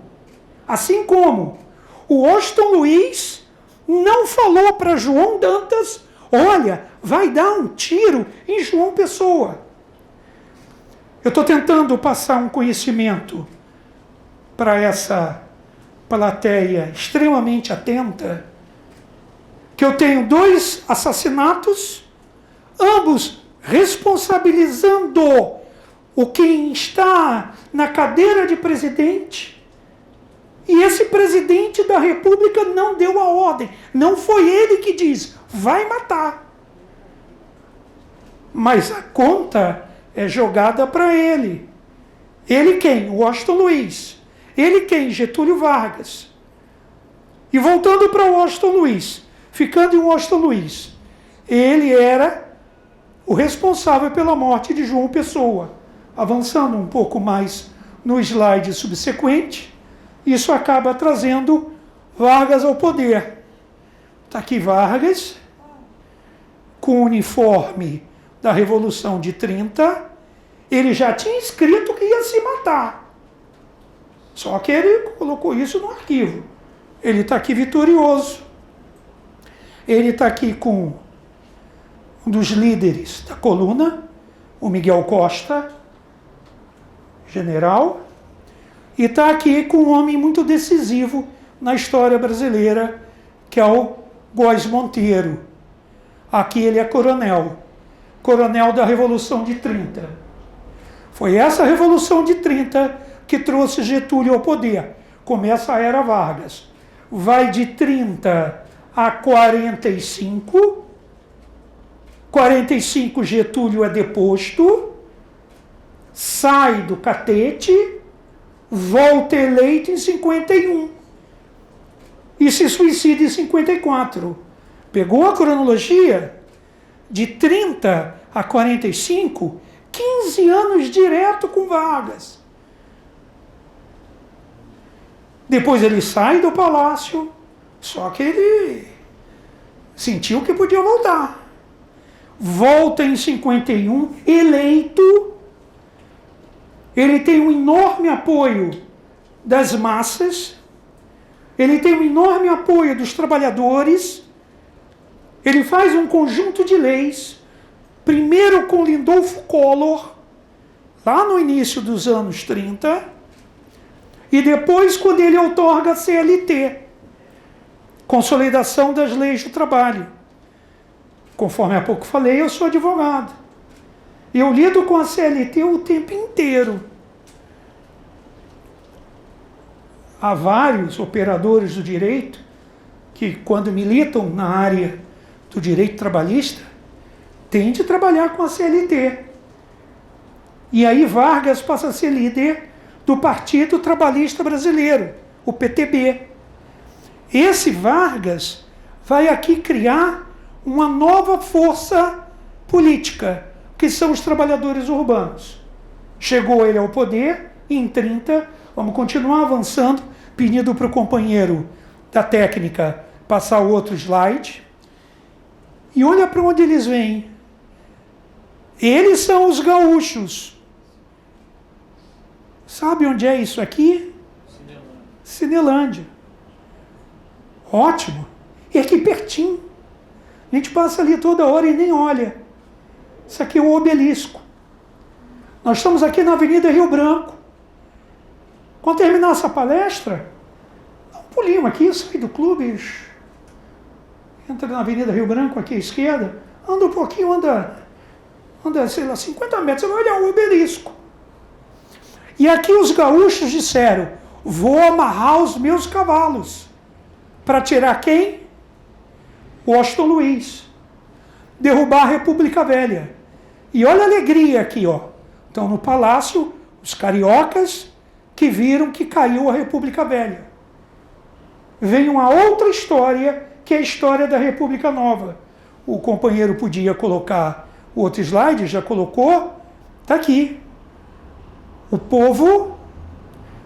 o Washington Luiz não falou para João Dantas: olha, vai dar um tiro em João Pessoa. Eu estou tentando passar um conhecimento para essa plateia extremamente atenta, que eu tenho 2 assassinatos, ambos responsabilizando o quem está na cadeira de presidente, e esse presidente da República não deu a ordem. Não foi ele que diz: vai matar. Mas a conta é jogada para ele. Ele quem? Washington Luiz. Ele quem? Getúlio Vargas. E voltando para Washington Luiz, ficando em Washington Luiz, ele era o responsável pela morte de João Pessoa. Avançando um pouco mais no slide subsequente, isso acaba trazendo Vargas ao poder. Está aqui Vargas, com o uniforme da Revolução de 30, ele já tinha escrito que ia se matar. Só que ele colocou isso no arquivo. Ele está aqui vitorioso. Ele está aqui com um dos líderes da coluna, o Miguel Costa, general, e está aqui com um homem muito decisivo na história brasileira, que é o Góes Monteiro. Aqui ele é coronel da Revolução de 30. Foi essa Revolução de 30 que trouxe Getúlio ao poder. Começa a Era Vargas. Vai de 30 a 45. 45 Getúlio é deposto, sai do catete, volta eleito em 51 e se suicida em 54. Pegou a cronologia de 30 a 45, 15 anos direto com Vargas. Depois ele sai do palácio, só que ele sentiu que podia voltar. Volta em 51, eleito. Ele tem um enorme apoio das massas, ele tem um enorme apoio dos trabalhadores, ele faz um conjunto de leis, primeiro com Lindolfo Collor, lá no início dos anos 30, e depois quando ele outorga a CLT, Consolidação das Leis do Trabalho. Conforme há pouco falei, eu sou advogado. Eu lido com a CLT o tempo inteiro. Há vários operadores do direito que, quando militam na área do direito trabalhista, têm de trabalhar com a CLT. E aí Vargas passa a ser líder do Partido Trabalhista Brasileiro, o PTB. Esse Vargas vai aqui criar uma nova força política, que são os trabalhadores urbanos. Chegou ele ao poder em 30, vamos continuar avançando, pedindo para o companheiro da técnica passar o outro slide. E olha para onde eles vêm. Eles são os gaúchos. Sabe onde é isso aqui? Cinelândia. Ótimo. E aqui pertinho. A gente passa ali toda hora e nem olha. Isso aqui é o Obelisco. Nós estamos aqui na Avenida Rio Branco. Quando terminar essa palestra, dá um pulinho aqui, sai do clube, entra na Avenida Rio Branco, aqui à esquerda, anda um pouquinho, anda, sei lá, 50 metros, você vai olhar o Obelisco. E aqui os gaúchos disseram: vou amarrar os meus cavalos. Para tirar quem? Washington Luiz. Derrubar a República Velha. E olha a alegria aqui, ó. Então, no palácio, os cariocas que viram que caiu a República Velha. Vem uma outra história, que é a história da República Nova. o companheiro podia colocar o outro slide, já colocou, está aqui. O povo,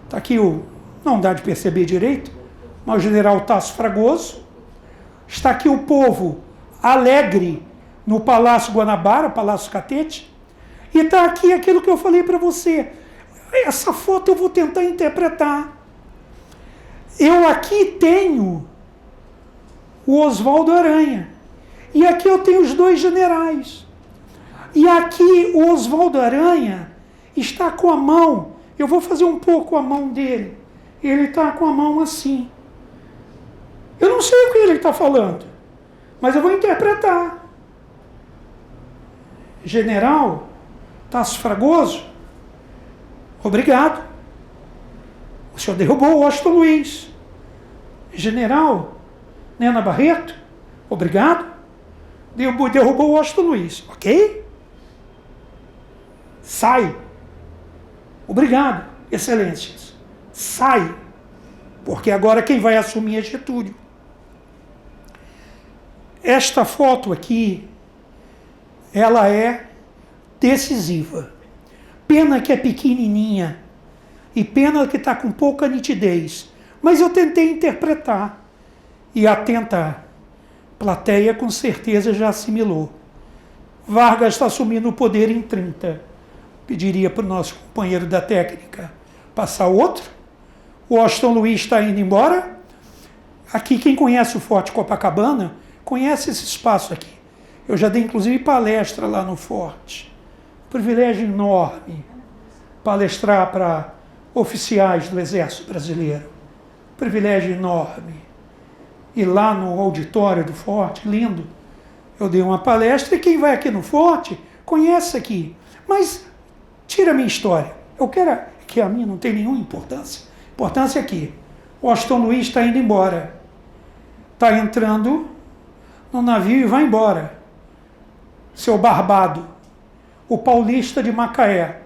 está aqui, não dá de perceber direito, mas o general Tasso Fragoso. Está aqui o povo alegre no Palácio Guanabara, Palácio Catete. E está aqui aquilo que eu falei para você. Essa foto eu vou tentar interpretar. Eu aqui tenho o Oswaldo Aranha. E aqui eu tenho os dois generais. E aqui o Oswaldo Aranha está com a mão. Eu vou fazer um pouco a mão dele. Ele está com a mão assim. Eu não sei o que ele está falando, mas eu vou interpretar. General Tasso Fragoso, obrigado. O senhor derrubou o Washington Luiz. General Nena Barreto, obrigado. Derrubou o Washington Luiz, ok? Sai. Obrigado, excelências. Sai. Porque agora quem vai assumir é Getúlio. Esta foto aqui, ela é decisiva. Pena que é pequenininha e pena que está com pouca nitidez. Mas eu tentei interpretar e a atenta plateia com certeza já assimilou. Vargas está assumindo o poder em 30. Pediria para o nosso companheiro da técnica passar outro. O Washington Luiz está indo embora. Aqui, quem conhece o Forte Copacabana, conhece esse espaço aqui. Eu já dei, inclusive, palestra lá no Forte. Privilégio enorme palestrar para oficiais do Exército Brasileiro. Privilégio enorme. E lá no auditório do Forte, lindo, eu dei uma palestra e quem vai aqui no Forte conhece aqui. Mas tira a minha história. Eu quero que a minha não tem nenhuma importância. Importância aqui. Washington Luiz está indo embora. Está entrando no navio e vai embora. Seu Barbado, o paulista de Macaé,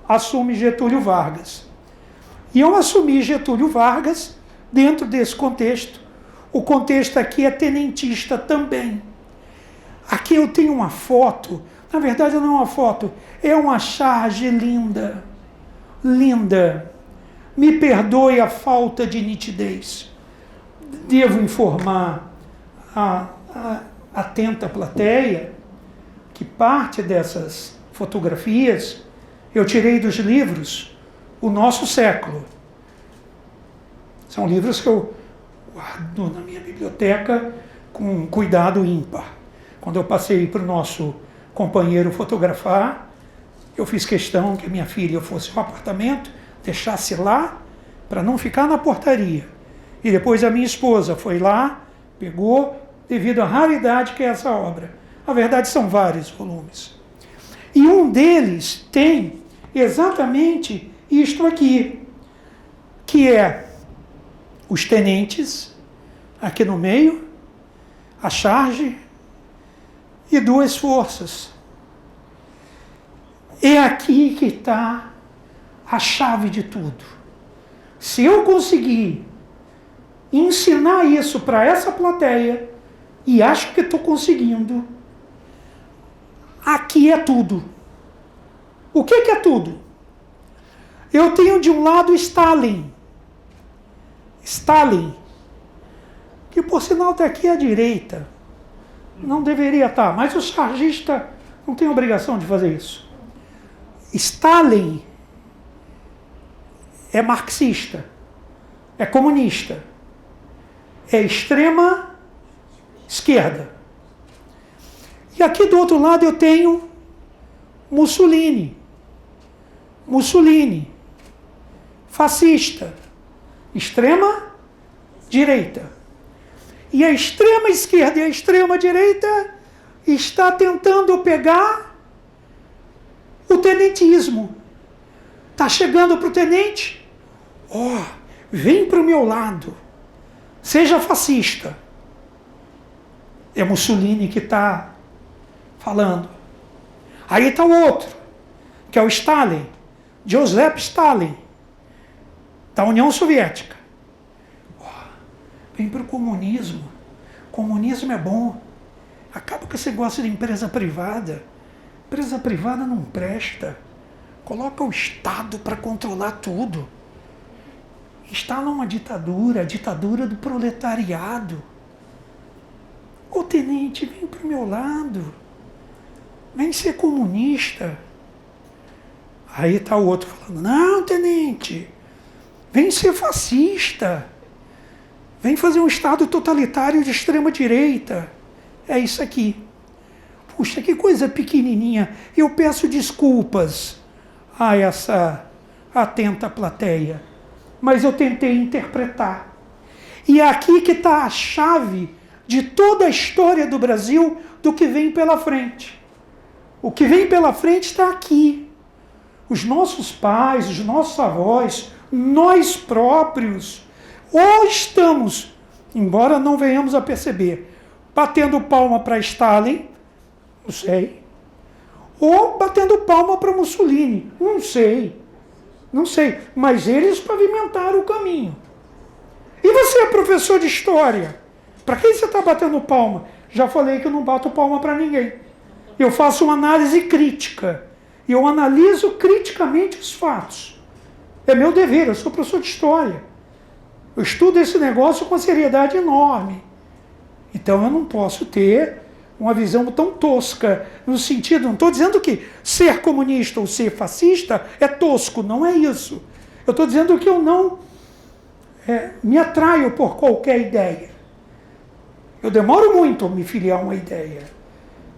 assume Getúlio Vargas. E eu assumi Getúlio Vargas dentro desse contexto. O contexto aqui é tenentista também. Aqui eu tenho uma foto, na verdade não é uma foto, é uma charge linda. Linda. Me perdoe a falta de nitidez. Devo informar a atenta plateia que parte dessas fotografias eu tirei dos livros O Nosso Século. São livros que eu guardo na minha biblioteca com cuidado ímpar. Quando eu passei para o nosso companheiro fotografar, eu fiz questão que a minha filha fosse ao apartamento, deixasse lá, para não ficar na portaria. E depois a minha esposa foi lá, pegou, devido à raridade que é essa obra. Na verdade, são vários volumes. E um deles tem exatamente isto aqui, que é os tenentes, aqui no meio, a charge e duas forças. É aqui que está a chave de tudo. Se eu conseguir ensinar isso para essa plateia, e acho que estou conseguindo, aqui é tudo. O que é tudo? Eu tenho de um lado Stalin. Stalin, que por sinal está aqui à direita. Não deveria estar, mas o chargista não tem obrigação de fazer isso. Stalin é marxista, é comunista, é extrema esquerda. E aqui do outro lado eu tenho Mussolini. Mussolini, fascista, extrema direita. E a extrema esquerda e a extrema direita está tentando pegar o tenentismo. Está chegando para o tenente, vem para o meu lado, seja fascista. É Mussolini que está falando. Aí está o outro, que é o Stalin, Joseph Stalin, da União Soviética. Vem para o comunismo. Comunismo é bom. Acaba com esse negócio de empresa privada. Empresa privada não presta. Coloca o Estado para controlar tudo. Instala uma ditadura, a ditadura do proletariado. Ô tenente, vem para o meu lado. Vem ser comunista. Aí está o outro falando, não, tenente, vem ser fascista. Vem fazer um Estado totalitário de extrema direita. É isso aqui. Puxa, que coisa pequenininha. Eu peço desculpas a essa atenta plateia. Mas eu tentei interpretar. E é aqui que está a chave de toda a história do Brasil, do que vem pela frente. O que vem pela frente está aqui. Os nossos pais, os nossos avós, nós próprios, ou estamos, embora não venhamos a perceber, batendo palma para Stalin, não sei, ou batendo palma para Mussolini, não sei, mas eles pavimentaram o caminho. E você, professor de história, para quem você está batendo palma? Já falei que eu não bato palma para ninguém. Eu faço uma análise crítica, eu analiso criticamente os fatos. É meu dever, eu sou professor de história. Eu estudo esse negócio com uma seriedade enorme. Então eu não posso ter uma visão tão tosca, no sentido, não estou dizendo que ser comunista ou ser fascista é tosco, não é isso. Eu estou dizendo que eu não me atraio por qualquer ideia. Eu demoro muito a me filiar a uma ideia.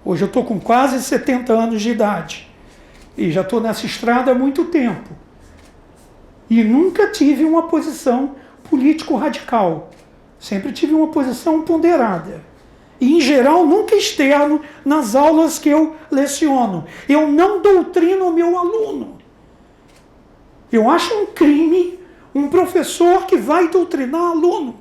Hoje eu estou com quase 70 anos de idade e já estou nessa estrada há muito tempo. E nunca tive uma posição político-radical. Sempre tive uma posição ponderada. E, em geral, nunca externo nas aulas que eu leciono. Eu não doutrino o meu aluno. Eu acho um crime um professor que vai doutrinar aluno.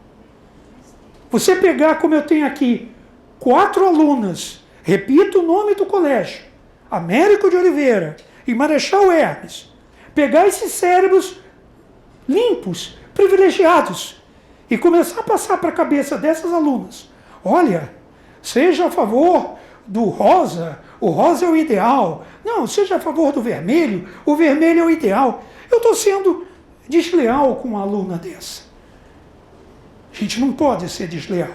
Você pegar, como eu tenho aqui, 4 alunas, repito o nome do colégio, Américo de Oliveira e Marechal Hermes, pegar esses cérebros limpos, privilegiados, e começar a passar para a cabeça dessas alunas, olha, seja a favor do rosa, o rosa é o ideal, não, seja a favor do vermelho, o vermelho é o ideal. Eu estou sendo desleal com uma aluna dessa. A gente não pode ser desleal,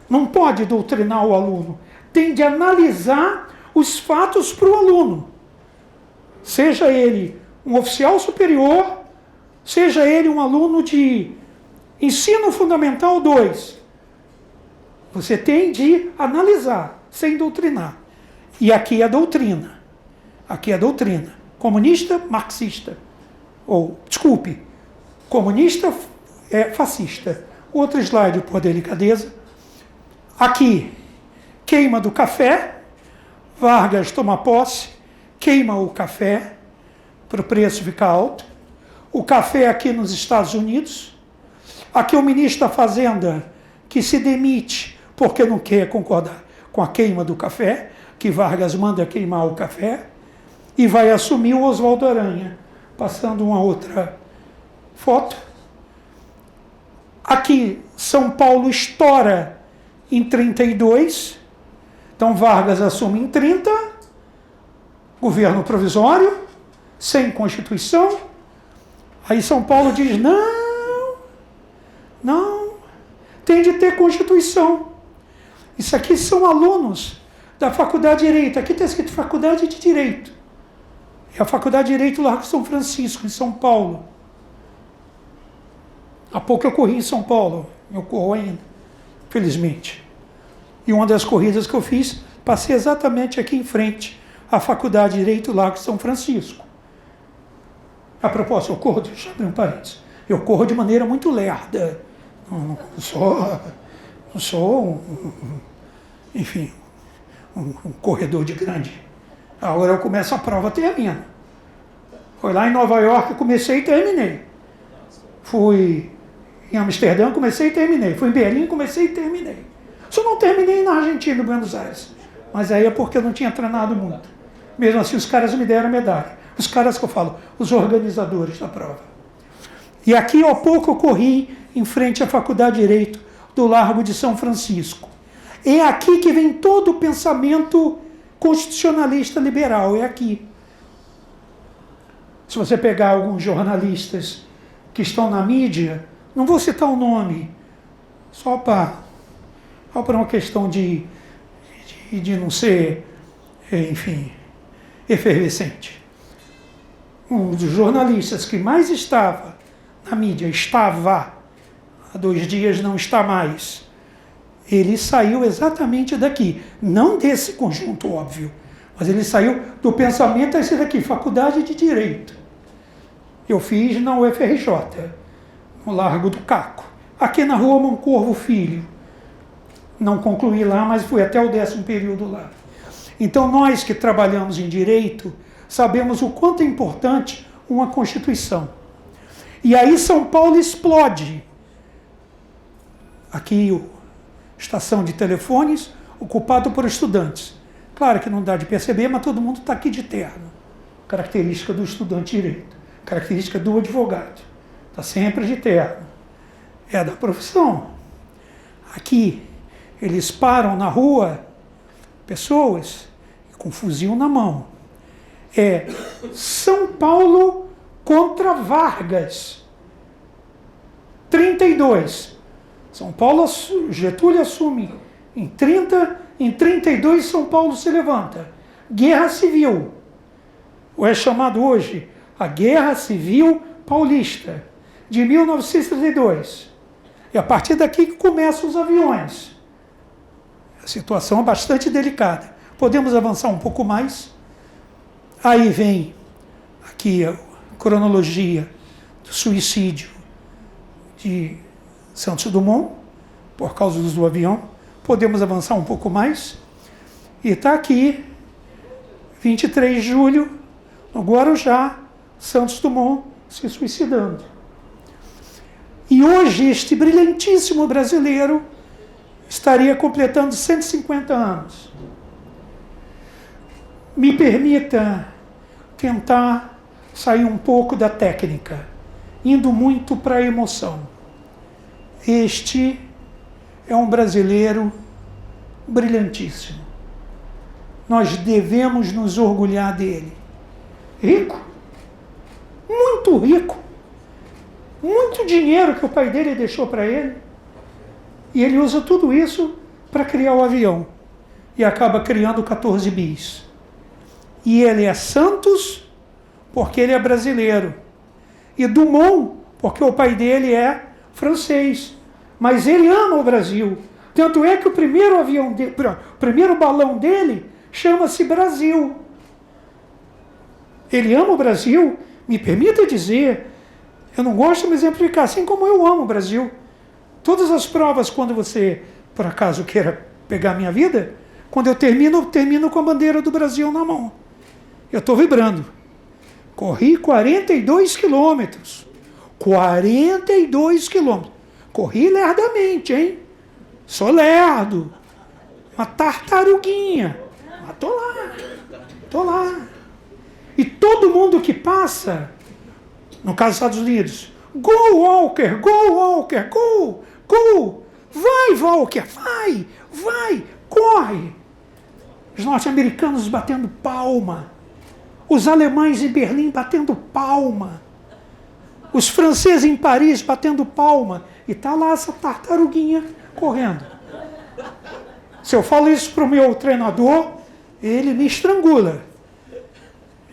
não pode doutrinar o aluno, tem de analisar os fatos para o aluno, seja ele um oficial superior, seja ele um aluno de ensino fundamental 2. Você tem de analisar, sem doutrinar. E aqui é a doutrina. Aqui é a doutrina. Comunista, marxista. Ou, desculpe, comunista é fascista. Outro slide, por delicadeza. Aqui, queima do café. Vargas toma posse, queima o café para o preço ficar alto. O café aqui nos Estados Unidos. Aqui o ministro da Fazenda, que se demite porque não quer concordar com a queima do café, que Vargas manda queimar o café, e vai assumir o Oswaldo Aranha. Passando uma outra foto. Aqui, São Paulo estoura em 32, então Vargas assume em 30, governo provisório, sem Constituição. Aí São Paulo diz, não, tem de ter Constituição. Isso aqui são alunos da Faculdade de Direito. Aqui está escrito Faculdade de Direito. É a Faculdade de Direito Largo São Francisco, em São Paulo. Há pouco eu corri em São Paulo. Eu corro ainda, felizmente. E uma das corridas que eu fiz, passei exatamente aqui em frente à Faculdade de Direito Largo São Francisco. A propósito, eu corro, deixa eu abrir um parênteses, eu corro de maneira muito lerda. Não sou um corredor de grande. Agora eu começo a prova, termino. Foi lá em Nova York, comecei e terminei. Fui em Amsterdã, comecei e terminei. Fui em Berlim, comecei e terminei. Só não terminei na Argentina, em Buenos Aires. Mas aí é porque eu não tinha treinado muito. Mesmo assim, os caras me deram medalha. Os caras que eu falo, os organizadores da prova. E aqui, há pouco, eu corri em frente à Faculdade de Direito do Largo de São Francisco. É aqui que vem todo o pensamento constitucionalista liberal, é aqui. Se você pegar alguns jornalistas que estão na mídia, não vou citar o nome, só para uma questão de não ser, enfim, efervescente. Um dos jornalistas que mais estava na mídia, estava, há 2 dias não está mais, ele saiu exatamente daqui, não desse conjunto óbvio, mas ele saiu do pensamento esse daqui, Faculdade de Direito. Eu fiz na UFRJ, no Largo do Caco, aqui na Rua Moncorvo Filho. Não concluí lá, mas fui até o 10º período lá. Então nós que trabalhamos em direito, sabemos o quanto é importante uma Constituição. E aí São Paulo explode. Aqui, estação de telefones, ocupado por estudantes. Claro que não dá de perceber, mas todo mundo está aqui de terno. Característica do estudante de direito. Característica do advogado. Está sempre de terno. É da profissão. Aqui, eles param na rua, pessoas, com fuzil na mão. É São Paulo contra Vargas. 32. São Paulo, Getúlio assume em 30, em 32 São Paulo se levanta. Guerra Civil. Ou é chamado hoje a Guerra Civil Paulista, de 1932. E a partir daqui que começam os aviões. A situação é bastante delicada. Podemos avançar um pouco mais. Aí vem aqui a cronologia do suicídio de Santos Dumont, por causa do avião. Podemos avançar um pouco mais. E está aqui, 23 de julho, no Guarujá, Santos Dumont se suicidando. E hoje este brilhantíssimo brasileiro estaria completando 150 anos. Me permita tentar sair um pouco da técnica, indo muito para a emoção. Este é um brasileiro brilhantíssimo. Nós devemos nos orgulhar dele. Rico, muito rico, muito dinheiro que o pai dele deixou para ele, e ele usa tudo isso para criar o avião, e acaba criando 14 bis. E ele é Santos porque ele é brasileiro, e Dumont porque o pai dele é francês, mas ele ama o Brasil. Tanto é que o primeiro avião dele, o primeiro balão dele chama-se Brasil. Ele ama o Brasil, me permita dizer, eu não gosto de me exemplificar, assim como eu amo o Brasil. Todas as provas, quando você, por acaso, queira pegar a minha vida, quando eu termino com a bandeira do Brasil na mão. Eu estou vibrando. Corri 42 quilômetros. 42 quilômetros. Corri lerdamente, hein? Sou lerdo. Uma tartaruguinha. Mas tô lá. Tô lá. E todo mundo que passa, no caso dos Estados Unidos, go Walker, go Walker, go, go, vai Walker, vai, corre. Os norte-americanos batendo palma, os alemães em Berlim batendo palma, os franceses em Paris batendo palma, e tá lá essa tartaruguinha correndo. Se eu falo isso para o meu treinador, ele me estrangula.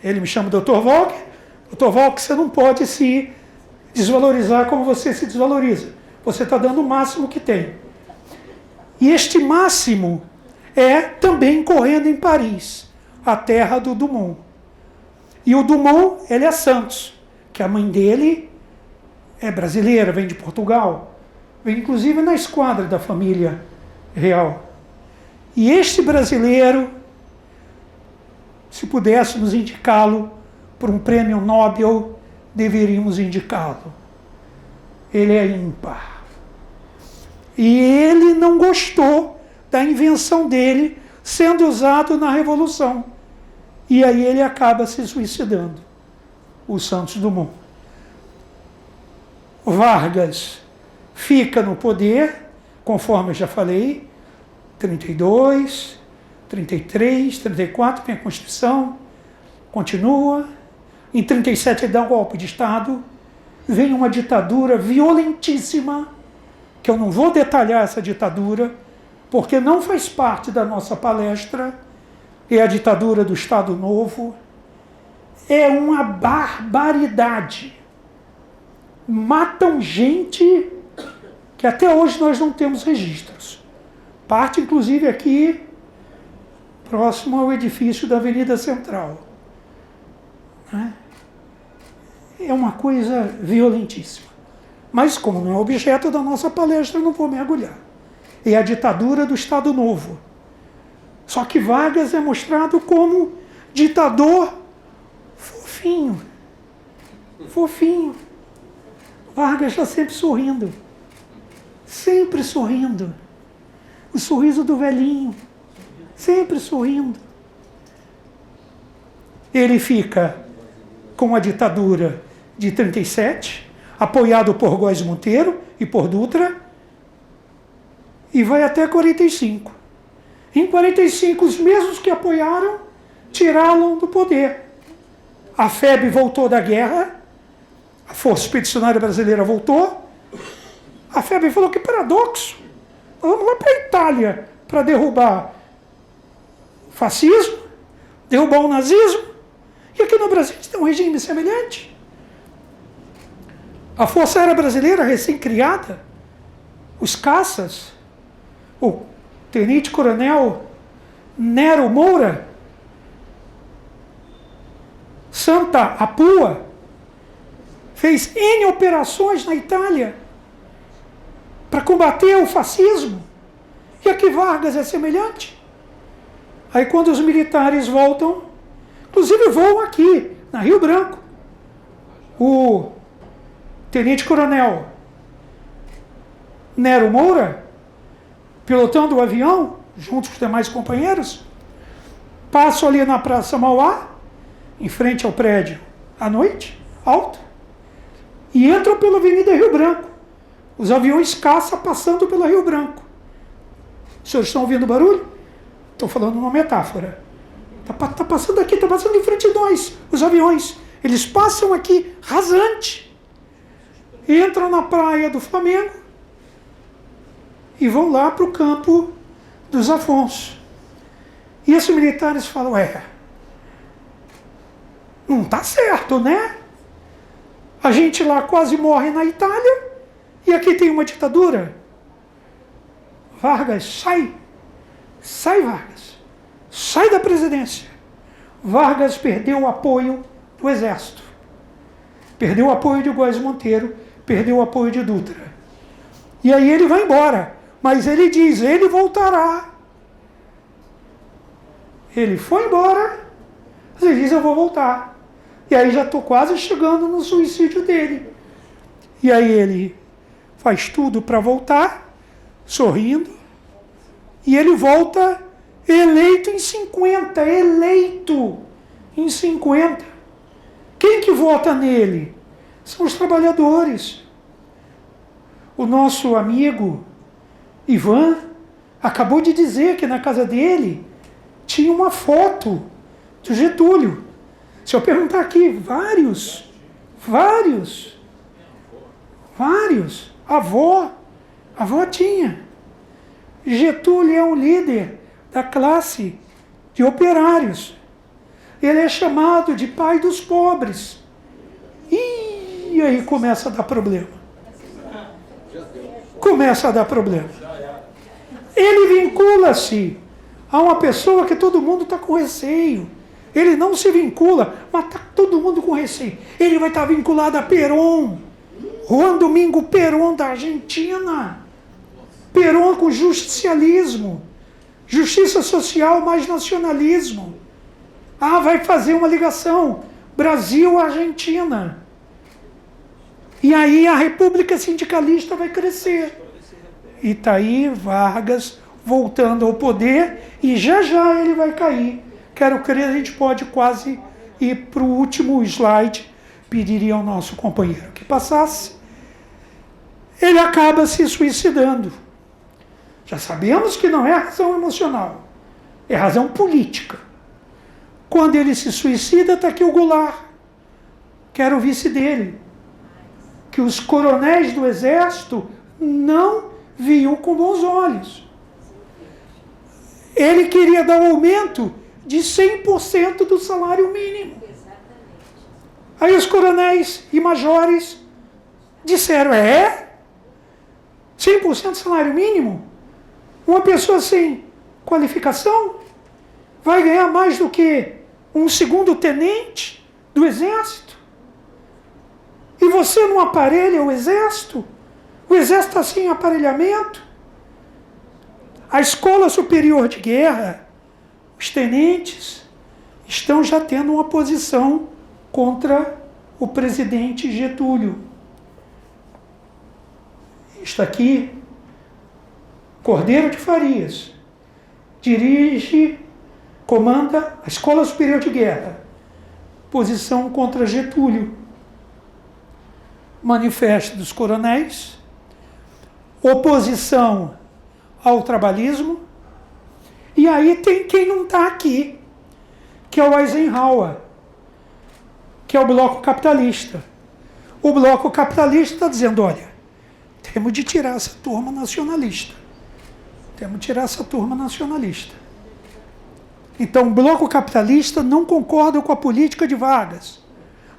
Ele me chama Dr. Walker. Dr. Walker, você não pode se desvalorizar como você se desvaloriza. Você está dando o máximo que tem. E este máximo é também correndo em Paris, a terra do Dumont. E o Dumont, ele é Santos, que a mãe dele é brasileira, vem de Portugal. Vem inclusive na esquadra da família real. E este brasileiro, se pudéssemos indicá-lo por um prêmio Nobel, deveríamos indicá-lo. Ele é ímpar. E ele não gostou da invenção dele sendo usado na Revolução. E aí ele acaba se suicidando, o Santos Dumont. Vargas fica no poder, conforme eu já falei, 32, 33, 34, vem a Constituição, continua. Em 37 ele dá um golpe de Estado, vem uma ditadura violentíssima, que eu não vou detalhar essa ditadura, porque não faz parte da nossa palestra, é a ditadura do Estado Novo. É uma barbaridade. Matam gente que até hoje nós não temos registros. Parte, inclusive, aqui, próximo ao edifício da Avenida Central. É uma coisa violentíssima. Mas, como não é objeto da nossa palestra, eu não vou mergulhar. É a ditadura do Estado Novo. Só que Vargas é mostrado como ditador fofinho. Fofinho. Vargas está sempre sorrindo. Sempre sorrindo. O sorriso do velhinho. Sempre sorrindo. Ele fica com a ditadura de 37, apoiado por Góes Monteiro e por Dutra, e vai até 45. Em 45, os mesmos que apoiaram tiraram do poder. A FEB voltou da guerra, a Força Expedicionária Brasileira voltou. A FEB falou: que paradoxo, nós vamos lá para a Itália para derrubar o fascismo, derrubar o nazismo, e aqui no Brasil a gente tem um regime semelhante. A Força Aérea Brasileira, recém-criada, os caças, o tenente-coronel Nero Moura, Santa Apua, fez N operações na Itália para combater o fascismo. E aqui Vargas é semelhante. Aí quando os militares voltam, inclusive voam aqui, na Rio Branco, o tenente-coronel Nero Moura, pilotando o avião, junto com os demais companheiros, passam ali na Praça Mauá, em frente ao prédio, à noite, alto, e entram pela Avenida Rio Branco. Os aviões caça passando pela Rio Branco. Os senhores estão ouvindo barulho? Estou falando uma metáfora. Está passando aqui, está passando em frente de nós, os aviões. Eles passam aqui rasante, entram na praia do Flamengo e vão lá para o campo dos Afonso. E esses militares falam: não está certo, né? A gente lá quase morre na Itália e aqui tem uma ditadura. Vargas, sai! Sai, Vargas! Sai da presidência! Vargas perdeu o apoio do Exército. Perdeu o apoio de Góes Monteiro, perdeu o apoio de Dutra. E aí ele vai embora. Mas ele diz: ele voltará. Ele foi embora, mas ele diz: eu vou voltar. E aí já estou quase chegando no suicídio dele. E aí ele faz tudo para voltar, sorrindo, e ele volta eleito em 50, eleito em 50. Quem que vota nele? São os trabalhadores. O nosso amigo Ivan acabou de dizer que na casa dele tinha uma foto do Getúlio. Se eu perguntar aqui, vários. A avó tinha. Getúlio é um líder da classe de operários. Ele é chamado de pai dos pobres. E aí começa a dar problema. Ele vincula-se a uma pessoa que todo mundo está com receio. Ele não se vincula, mas está todo mundo com receio. Ele vai estar vinculado a Perón, Juan Domingo Perón da Argentina. Perón com justicialismo, justiça social mais nacionalismo. Vai fazer uma ligação Brasil-Argentina. E aí a República Sindicalista vai crescer. E está aí Vargas voltando ao poder e já já ele vai cair. Quero crer, a gente pode quase ir para o último slide. Pediria ao nosso companheiro que passasse. Ele acaba se suicidando. Já sabemos que não é razão emocional, é razão política. Quando ele se suicida, está aqui o Goulart, que era o vice dele, que os coronéis do exército não viam com bons olhos. Ele queria dar um aumento de 100% do salário mínimo. Aí os coronéis e majores disseram, 100% do salário mínimo? Uma pessoa sem qualificação vai ganhar mais do que um segundo tenente do exército? E você não aparelha o exército? O exército está sem aparelhamento? A Escola Superior de Guerra, os tenentes, estão já tendo uma posição contra o presidente Getúlio. Está aqui, Cordeiro de Farias, comanda a Escola Superior de Guerra, posição contra Getúlio. Manifesto dos coronéis, oposição ao trabalhismo, e aí tem quem não está aqui, que é o Eisenhower, que é o bloco capitalista. O bloco capitalista está dizendo, olha, temos de tirar essa turma nacionalista. Temos de tirar essa turma nacionalista. Então, o bloco capitalista não concorda com a política de Vargas,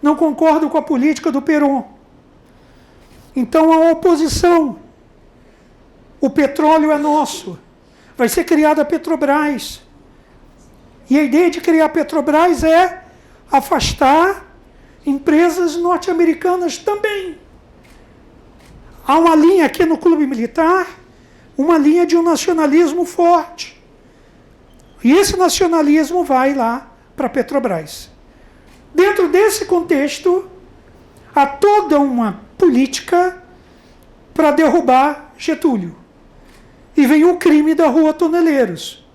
não concorda com a política do Perón. Então, a oposição, o petróleo é nosso, vai ser criada a Petrobras. E a ideia de criar a Petrobras é afastar empresas norte-americanas também. Há uma linha aqui no Clube Militar, uma linha de um nacionalismo forte. E esse nacionalismo vai lá para a Petrobras. Dentro desse contexto, há toda uma política para derrubar Getúlio. E vem o crime da Rua Toneleiros.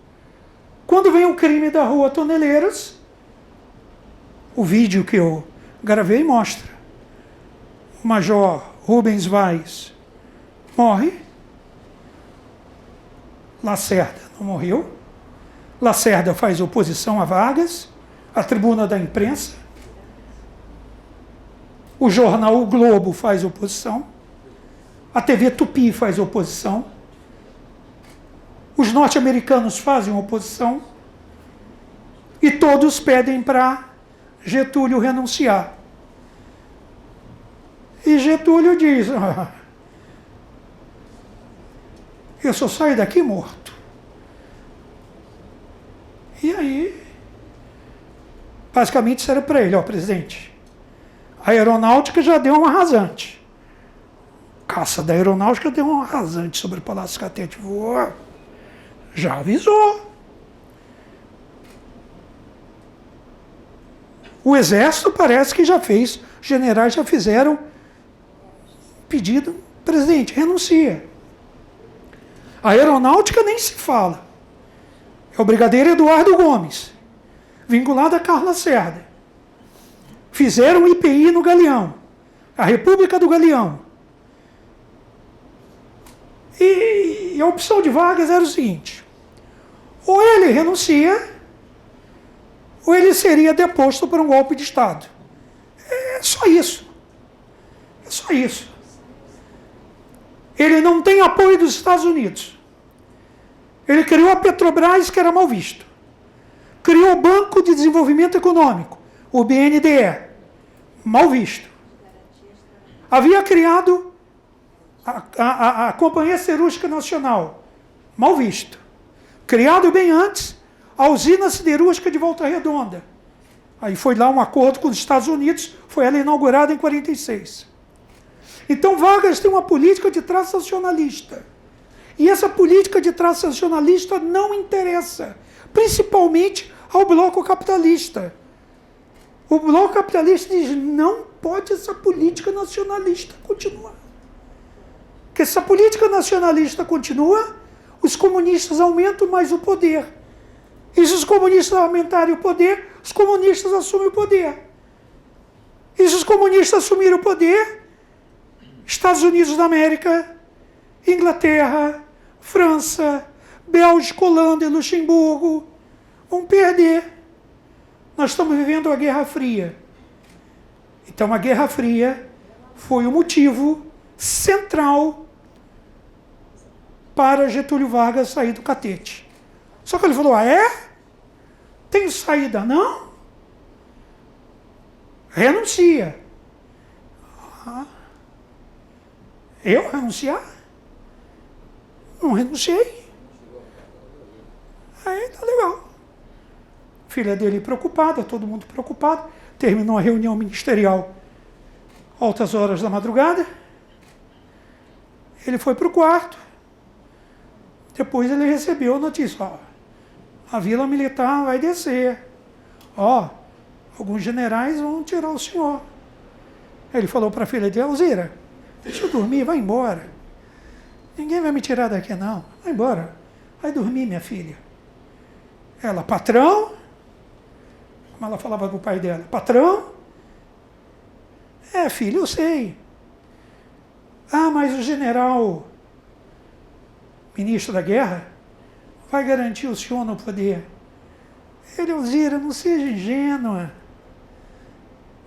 Quando vem o crime da Rua Toneleiros, o vídeo que eu gravei mostra. O Major Rubens Vaz morre. Lacerda não morreu. Lacerda faz oposição a Vargas, a tribuna da imprensa. O jornal O Globo faz oposição. A TV Tupi faz oposição. Os norte-americanos fazem oposição. E todos pedem para Getúlio renunciar. E Getúlio diz, eu só saio daqui morto. E aí, basicamente disseram para ele, presidente, a aeronáutica já deu uma rasante. Caça da aeronáutica deu uma rasante sobre o Palácio Catete. Já avisou. O Exército parece que já fez, os generais já fizeram pedido, presidente, renuncia. A aeronáutica nem se fala. É o brigadeiro Eduardo Gomes, vinculado a Carlos Lacerda. Fizeram IPI no Galeão, a República do Galeão. E a opção de Vargas era o seguinte, ou ele renuncia, ou ele seria deposto por um golpe de Estado. É só isso. É só isso. Ele não tem apoio dos Estados Unidos. Ele criou a Petrobras, que era mal visto. Criou o Banco de Desenvolvimento Econômico, o BNDE, mal visto. Havia criado a Companhia Siderúrgica Nacional, mal visto. Criado bem antes, a usina siderúrgica de Volta Redonda. Aí foi lá um acordo com os Estados Unidos, foi ela inaugurada em 1946. Então Vargas tem uma política de traço nacionalista. E essa política de traço nacionalista não interessa, principalmente ao bloco capitalista. O bloco capitalista diz, não pode essa política nacionalista continuar. Porque se essa política nacionalista continua, os comunistas aumentam mais o poder. E se os comunistas aumentarem o poder, os comunistas assumem o poder. E se os comunistas assumirem o poder, Estados Unidos da América, Inglaterra, França, Bélgica, Holanda e Luxemburgo vão perder. Nós estamos vivendo a Guerra Fria. Então a Guerra Fria foi o motivo central para Getúlio Vargas sair do catete. Só que ele falou, tem saída não? Renuncia. Eu renunciar? Não renunciei. Aí tá legal. Filha dele preocupada, todo mundo preocupado. Terminou a reunião ministerial altas horas da madrugada. Ele foi para o quarto. Depois ele recebeu a notícia. A Vila Militar vai descer. Alguns generais vão tirar o senhor. Ele falou para a filha dele, Alzira, deixa eu dormir, vai embora. Ninguém vai me tirar daqui não. Vai embora. Vai dormir, minha filha. Ela, patrão, como ela falava para o pai dela, patrão? Filho, eu sei. Mas o general, ministro da guerra, vai garantir o senhor no poder. Ele, Alzira, não seja ingênua.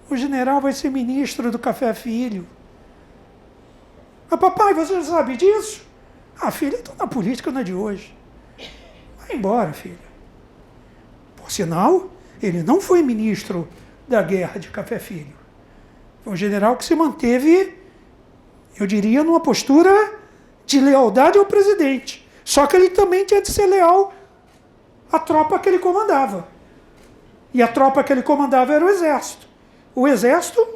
O general vai ser ministro do Café Filho. Papai, você já sabe disso? Filha, estou na política, não é de hoje. Vai embora, filha. Por sinal, ele não foi ministro da guerra de Café Filho. Foi um general que se manteve, eu diria, numa postura de lealdade ao presidente. Só que ele também tinha de ser leal à tropa que ele comandava. E a tropa que ele comandava era o Exército. O Exército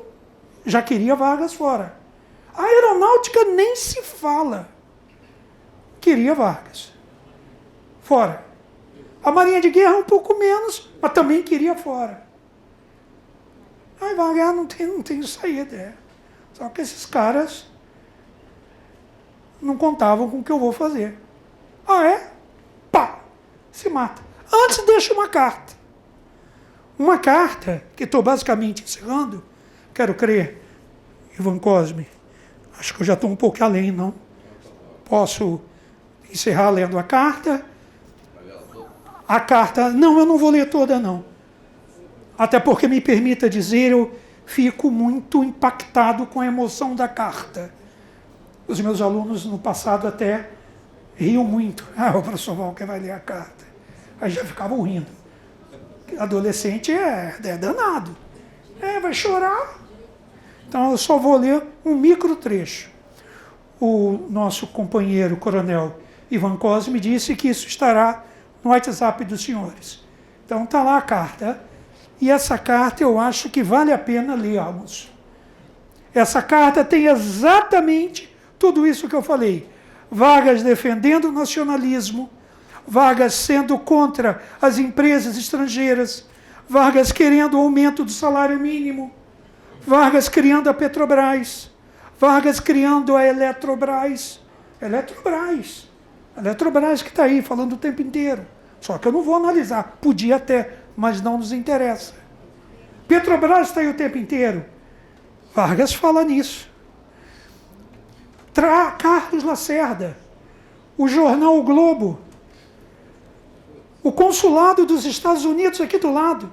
já queria Vargas fora. A Aeronáutica nem se fala. Queria Vargas fora. A Marinha de Guerra um pouco menos, mas também queria fora. Vargas não tem saída. Só que esses caras não contavam com o que eu vou fazer. Pá! Se mata. Antes deixa uma carta. Uma carta, que estou basicamente encerrando, quero crer, Ivan Cosme, acho que eu já estou um pouco além, não? Posso encerrar lendo a carta? A carta, não, eu não vou ler toda, não. Até porque, me permita dizer, eu fico muito impactado com a emoção da carta. Os meus alunos, no passado, até riam muito. O professor Walker vai ler a carta. Aí já ficavam rindo. Adolescente é danado. Vai chorar. Então, eu só vou ler um micro trecho. O nosso companheiro, coronel Ivan Cosme, disse que isso estará no WhatsApp dos senhores. Então, está lá a carta. E essa carta eu acho que vale a pena lermos. Essa carta tem exatamente tudo isso que eu falei. Vargas defendendo o nacionalismo, Vargas sendo contra as empresas estrangeiras, Vargas querendo o aumento do salário mínimo, Vargas criando a Petrobras, Vargas criando a Eletrobras que está aí falando o tempo inteiro. Só que eu não vou analisar, podia até, mas não nos interessa. Petrobras está aí o tempo inteiro. Vargas fala nisso. Carlos Lacerda, o jornal O Globo, o consulado dos Estados Unidos aqui do lado.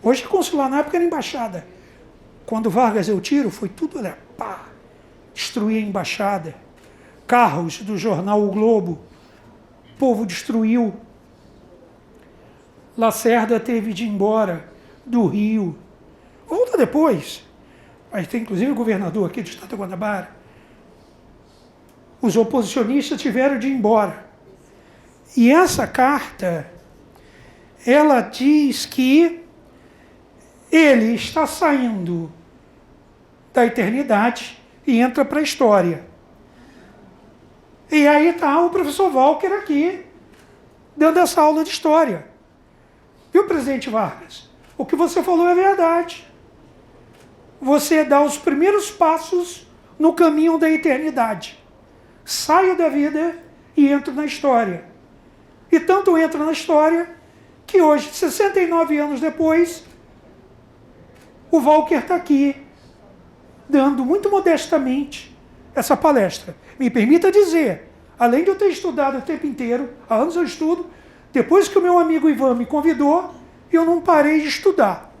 Hoje é consulado, na época era embaixada. Quando Vargas deu tiro, foi tudo, destruir a embaixada. Carros do jornal O Globo, o povo destruiu. Lacerda teve de ir embora do Rio. Volta depois. Mas tem inclusive o governador aqui do estado de Guanabara. Os oposicionistas tiveram de ir embora. E essa carta, ela diz que ele está saindo da eternidade e entra para a história. E aí está o professor Walker aqui, dando essa aula de história. Viu, presidente Vargas? O que você falou é verdade. Você dá os primeiros passos no caminho da eternidade. Saio da vida e entro na história. E tanto entro na história que hoje, 69 anos depois, o Walker está aqui, dando muito modestamente essa palestra. Me permita dizer, Além de eu ter estudado o tempo inteiro, há anos eu estudo, depois que o meu amigo Ivan me convidou, eu não parei de estudar.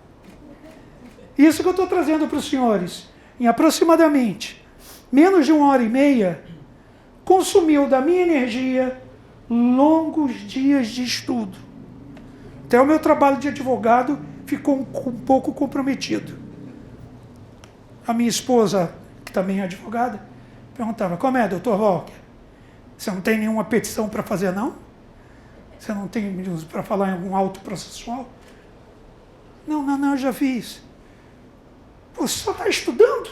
Isso que eu estou trazendo para os senhores, em aproximadamente menos de 1h30, consumiu da minha energia longos dias de estudo. Até o meu trabalho de advogado ficou um pouco comprometido. A minha esposa, que também é advogada, perguntava: como é, doutor Walker? Você não tem nenhuma petição para fazer, não? Você não tem para falar em algum auto processual? Não, eu já fiz. Você só está estudando?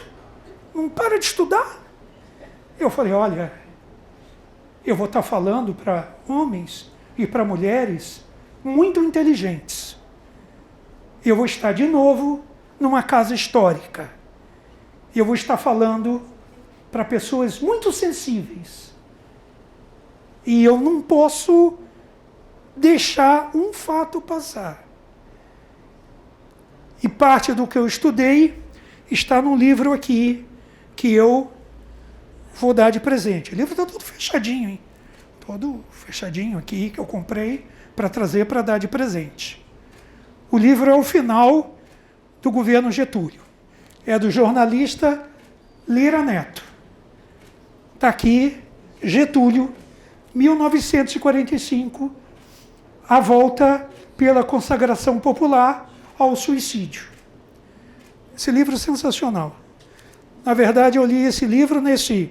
Não para de estudar? Eu falei: olha, eu vou estar falando para homens e para mulheres muito inteligentes. Eu vou estar de novo numa casa histórica. Eu vou estar falando para pessoas muito sensíveis. E eu não posso deixar um fato passar. E parte do que eu estudei está num livro aqui, que eu vou dar de presente. O livro está todo fechadinho, hein? Todo fechadinho aqui, que eu comprei para trazer para dar de presente. O livro é o final do governo Getúlio. É do jornalista Lira Neto. Está aqui, Getúlio, 1945, a volta pela consagração popular ao suicídio. Esse livro é sensacional. Na verdade, eu li esse livro nesse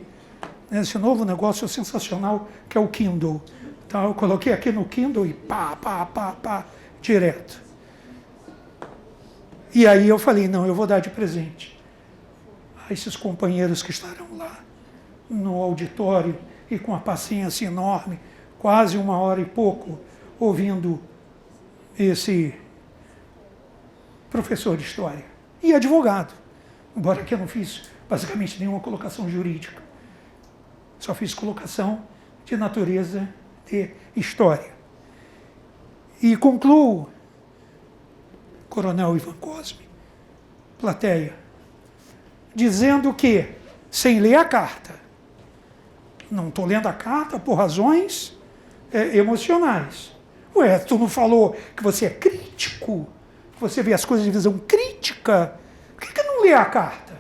novo negócio sensacional que é o Kindle. Então, eu coloquei aqui no Kindle e pá, direto. E aí eu falei: não, eu vou dar de presente a esses companheiros que estarão lá no auditório e com a paciência enorme, quase 1h e pouco, ouvindo esse professor de história e advogado, embora que eu não fiz basicamente nenhuma colocação jurídica, só fiz colocação de natureza de história. E concluo, Coronel Ivan Cosme, plateia, dizendo que, sem ler a carta, não estou lendo a carta por razões emocionais. Ué, tu não falou que você é crítico? Que você vê as coisas de visão crítica? Por que não lê a carta?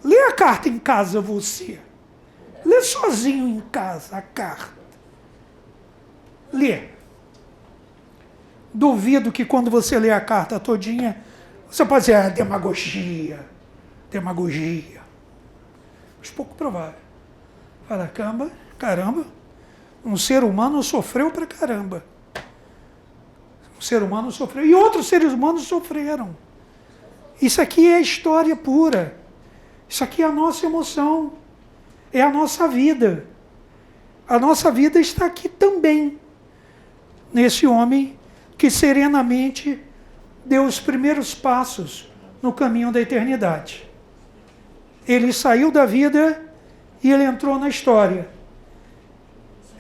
Lê a carta em casa você. Lê sozinho em casa a carta. Lê. Duvido que quando você lê a carta todinha, você pode dizer: demagogia. Mas pouco provável. Fala: caramba, um ser humano sofreu pra caramba. Um ser humano sofreu. E outros seres humanos sofreram. Isso aqui é história pura. Isso aqui é a nossa emoção. É a nossa vida. A nossa vida está aqui também. Nesse homem que serenamente deu os primeiros passos no caminho da eternidade. Ele saiu da vida e ele entrou na história.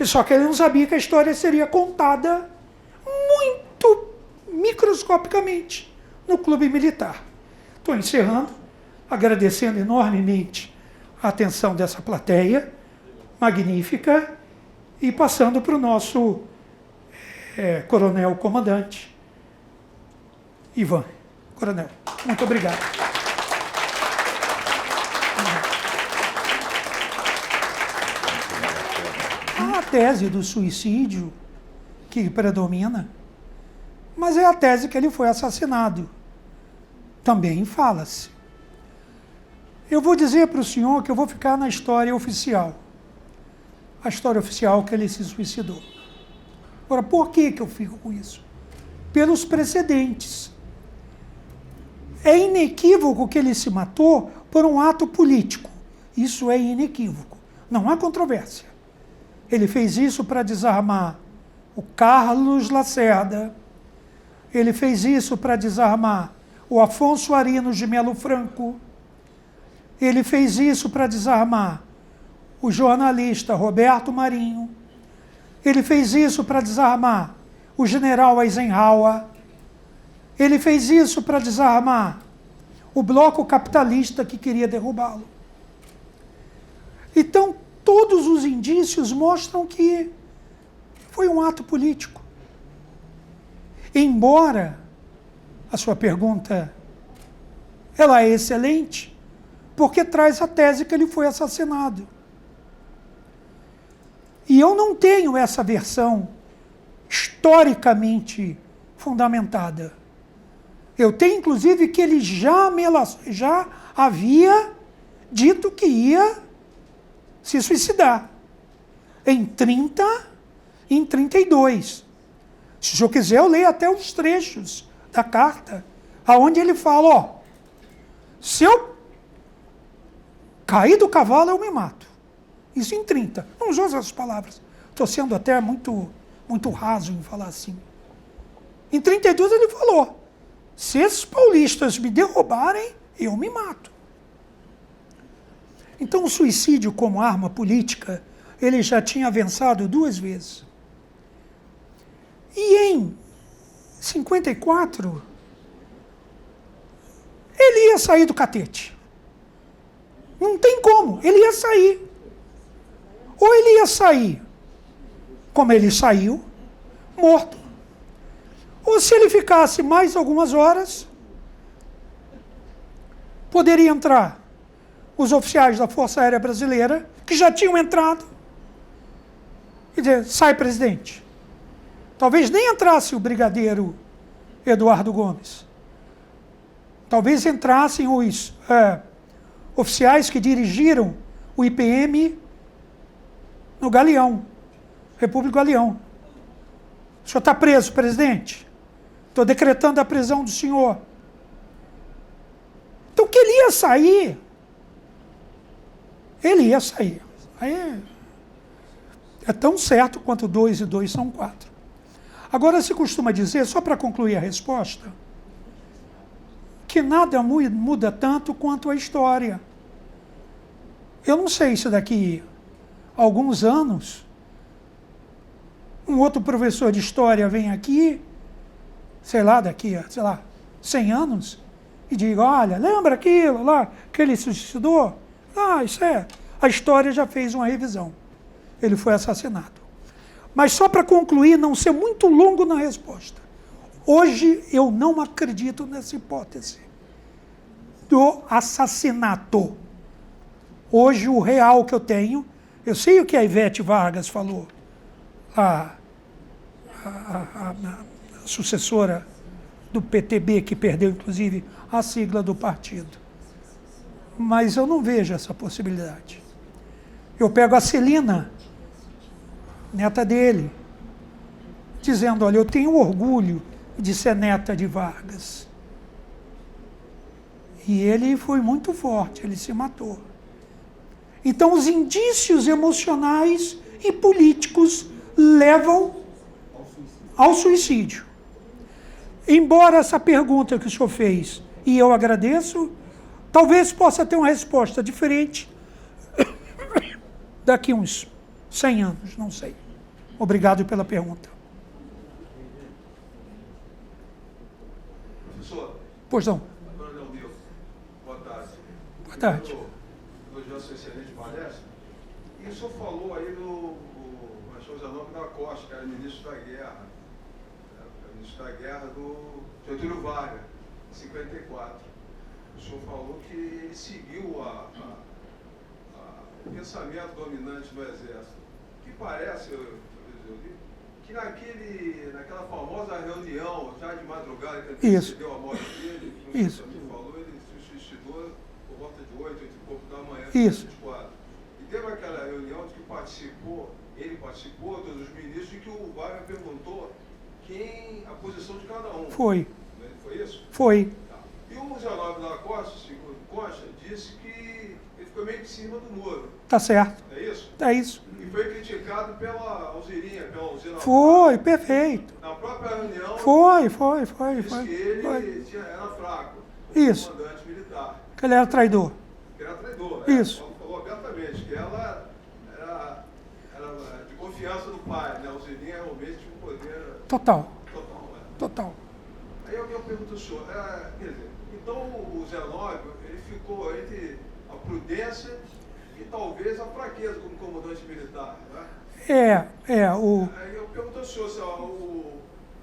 Só que ele não sabia que a história seria contada muito microscopicamente no clube militar. Estou encerrando, agradecendo enormemente a atenção dessa plateia magnífica e passando para o nosso coronel comandante, Ivan. Coronel, muito obrigado. A tese do suicídio que predomina, mas é a tese que ele foi assassinado. Também fala-se. Eu vou dizer para o senhor que eu vou ficar na história oficial. A história oficial que ele se suicidou. Agora, por que eu fico com isso? Pelos precedentes. É inequívoco que ele se matou por um ato político. Isso é inequívoco. Não há controvérsia. Ele fez isso para desarmar o Carlos Lacerda. Ele fez isso para desarmar o Afonso Arinos de Melo Franco. Ele fez isso para desarmar o jornalista Roberto Marinho. Ele fez isso para desarmar o general Eisenhower. Ele fez isso para desarmar o bloco capitalista que queria derrubá-lo. Então, todos os indícios mostram que foi um ato político. Embora a sua pergunta ela é excelente, porque traz a tese que ele foi assassinado. E eu não tenho essa versão historicamente fundamentada. Eu tenho, inclusive, que ele já havia dito que ia se suicidar. Em 30 e em 32. Se o senhor quiser, eu leio até os trechos da carta, aonde ele fala, ó, se eu cair do cavalo, eu me mato. Isso em 30. Não uso essas palavras. Estou sendo até muito raso em falar assim. Em 32 ele falou, se esses paulistas me derrubarem, eu me mato. Então o suicídio como arma política, ele já tinha avançado 2 vezes. E em 54, ele ia sair do catete. Não tem como, ele ia sair. Ou ele ia sair, como ele saiu, morto. Ou se ele ficasse mais algumas horas, poderia entrar os oficiais da Força Aérea Brasileira, que já tinham entrado, e dizer, sai, presidente. Talvez nem entrasse o brigadeiro Eduardo Gomes. Talvez entrassem os oficiais que dirigiram o IPM no Galeão, República Galeão. O senhor está preso, presidente? Estou decretando a prisão do senhor. Então, que ele ia sair. Ele ia sair. Aí é tão certo quanto 2 e 2 são 4. Agora, se costuma dizer, só para concluir a resposta, que nada muda tanto quanto a história. Eu não sei se daqui a alguns anos um outro professor de história vem aqui, sei lá, daqui a, 100 anos, e diga, olha, lembra aquilo lá, que ele se suicidou? Ah, isso é, a história já fez uma revisão. Ele foi assassinado. Mas só para concluir, não ser muito longo na resposta. Hoje eu não acredito nessa hipótese do assassinato. Hoje o real que eu tenho, eu sei o que a Ivete Vargas falou, a sucessora do PTB, que perdeu inclusive a sigla do partido. Mas eu não vejo essa possibilidade. Eu pego a Celina, neta dele, dizendo, olha, eu tenho orgulho de ser neta de Vargas. E ele foi muito forte, ele se matou. Então os indícios emocionais e políticos levam ao suicídio. Embora essa pergunta que o senhor fez, e eu agradeço, talvez possa ter uma resposta diferente daqui uns 100 anos, não sei. Obrigado pela pergunta. Professor. Pois não. Coronel Nilson, boa tarde. Boa tarde. Elogiou a sua excelente palestra. E o senhor falou aí do Machado Zanoni da Costa, que era ministro da Guerra. Ministro da Guerra do Getúlio Vargas, em 54. O senhor falou que ele seguiu o pensamento dominante do Exército. Que parece, que naquela famosa reunião, já de madrugada, que antecedeu a morte dele, como você também falou, ele se suicidou por volta de 8 e pouco da manhã, de 24. E teve aquela reunião de que ele participou, todos os ministros, e que o Vargas perguntou a posição de cada um. Foi. Foi isso? Foi. Tá. E o Zé Lopes da Costa, segundo Costa, disse que ele ficou meio que em cima do muro. Tá certo. É isso? É isso. E foi criticado pela Alzirinha, pela Alzira. Foi, perfeito. Na própria reunião, Foi. disse que ele era fraco. Isso. Comandante militar. Que ele era traidor. Que era traidor. Isso. Falou abertamente que ela era de confiança do pai, né? A Alzirinha realmente tinha um poder Total. né? Total. Aí eu pergunto ao senhor, quer dizer, então o Zé Lóbio, ele ficou entre a prudência e talvez a fraqueza como comandante militar, né? Aí eu pergunto ao senhor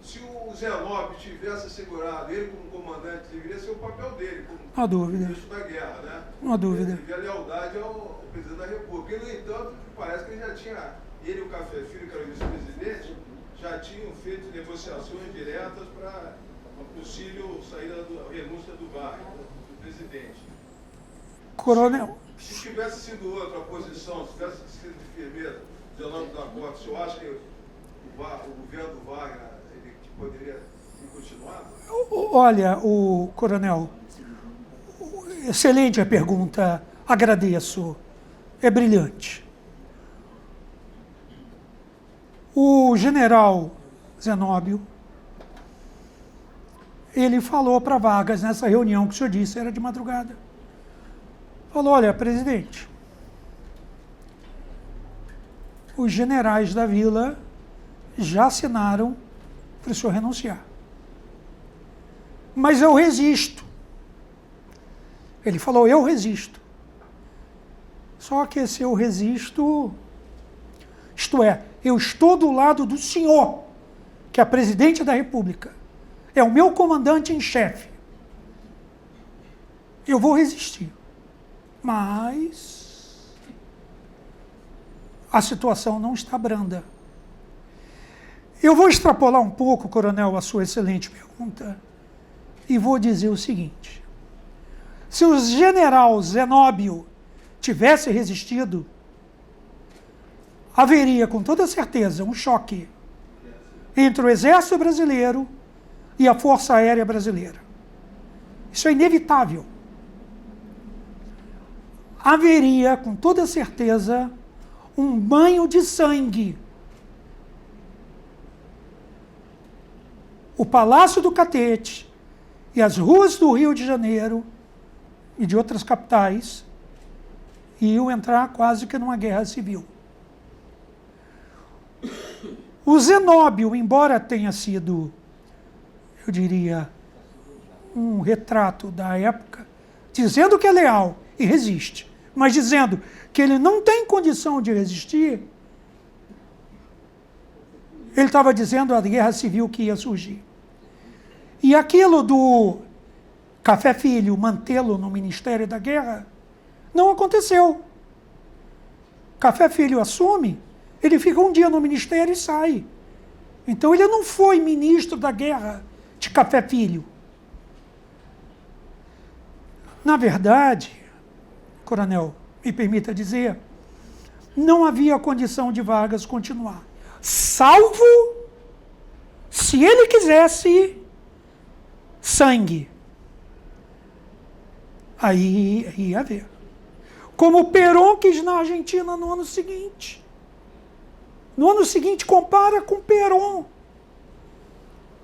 se o Zenóbio tivesse assegurado ele como comandante, deveria ser o papel dele como ministro da guerra, né? Não há dúvida. Ele devia lealdade ao presidente da República. E, no entanto, parece que ele já tinha, ele e o Café Filho, que era o vice-presidente, já tinham feito negociações diretas para uma possível saída, renúncia do Vargas, do presidente. Coronel. Se tivesse sido outra posição, se tivesse sido de firmeza, Zenóbio da Costa, o senhor acha que o governo do Vargas ele poderia ter continuado? Olha, o coronel, excelente a pergunta, agradeço, é brilhante. O general Zenóbio, ele falou para Vargas nessa reunião que o senhor disse, era de madrugada. Falou, olha, presidente, os generais da vila já assinaram para o senhor renunciar. Mas eu resisto. Ele falou, eu resisto. Só que esse eu resisto, isto é, eu estou do lado do senhor, que é presidente da República. É o meu comandante em chefe. Eu vou resistir. Mas a situação não está branda. Eu vou extrapolar um pouco, coronel, a sua excelente pergunta, e vou dizer o seguinte. Se o general Zenóbio tivesse resistido, haveria, com toda certeza, um choque entre o Exército Brasileiro e a Força Aérea Brasileira. Isso é inevitável. Haveria, com toda certeza, um banho de sangue. O Palácio do Catete e as ruas do Rio de Janeiro e de outras capitais iam entrar quase que numa guerra civil. O Zenóbio, embora tenha sido, eu diria, um retrato da época, dizendo que é leal e resiste, mas dizendo que ele não tem condição de resistir, ele estava dizendo a guerra civil que ia surgir. E aquilo do Café Filho mantê-lo no Ministério da Guerra não aconteceu. Café Filho assume, ele fica um dia no Ministério e sai. Então ele não foi ministro da Guerra de Café Filho. Na verdade, coronel, me permita dizer, não havia condição de Vargas continuar. Salvo se ele quisesse sangue. Aí ia haver. Como Perón quis na Argentina no ano seguinte. No ano seguinte, compara com Perón.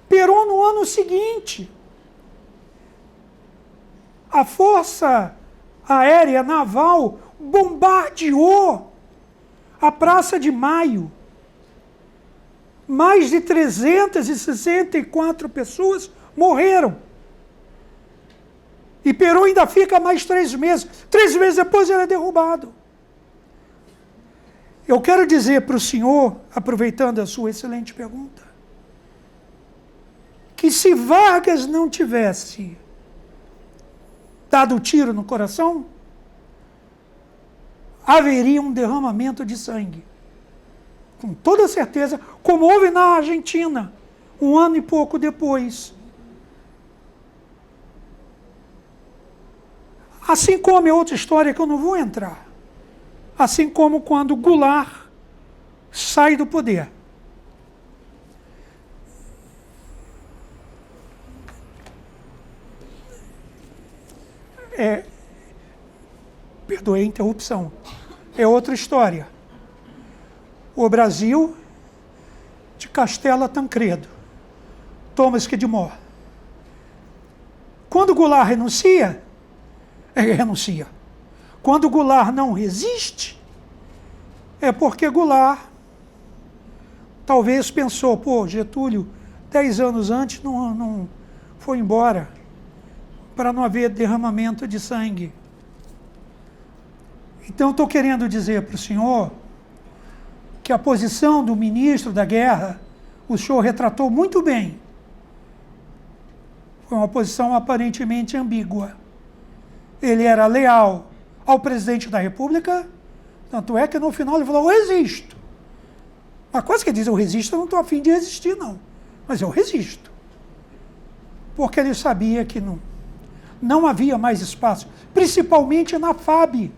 Perón no ano seguinte. A Força Aérea Naval bombardeou a Praça de Maio. Mais de 364 pessoas morreram. E Perón ainda fica mais 3 meses. 3 meses depois ele é derrubado. Eu quero dizer para o senhor, aproveitando a sua excelente pergunta, que se Vargas não tivesse dado o tiro no coração, haveria um derramamento de sangue. Com toda certeza, como houve na Argentina, 1 ano e pouco depois. Assim como é outra história que eu não vou entrar. Assim como quando Goulart sai do poder. Perdoe a interrupção. É outra história. O Brasil de Castelo a Tancredo. Thomas Quedmore. Quando Goulart renuncia, ele renuncia. Quando Goulart não resiste, é porque Goulart talvez pensou, pô, Getúlio, 10 anos antes não foi embora, para não haver derramamento de sangue. Então, estou querendo dizer para o senhor que a posição do ministro da guerra, o senhor retratou muito bem. Foi uma posição aparentemente ambígua. Ele era leal ao presidente da República, tanto é que no final ele falou, eu resisto. Mas quase que ele diz, eu resisto, eu não estou a fim de resistir, não. Mas eu resisto. Porque ele sabia que não havia mais espaço, principalmente na FAB.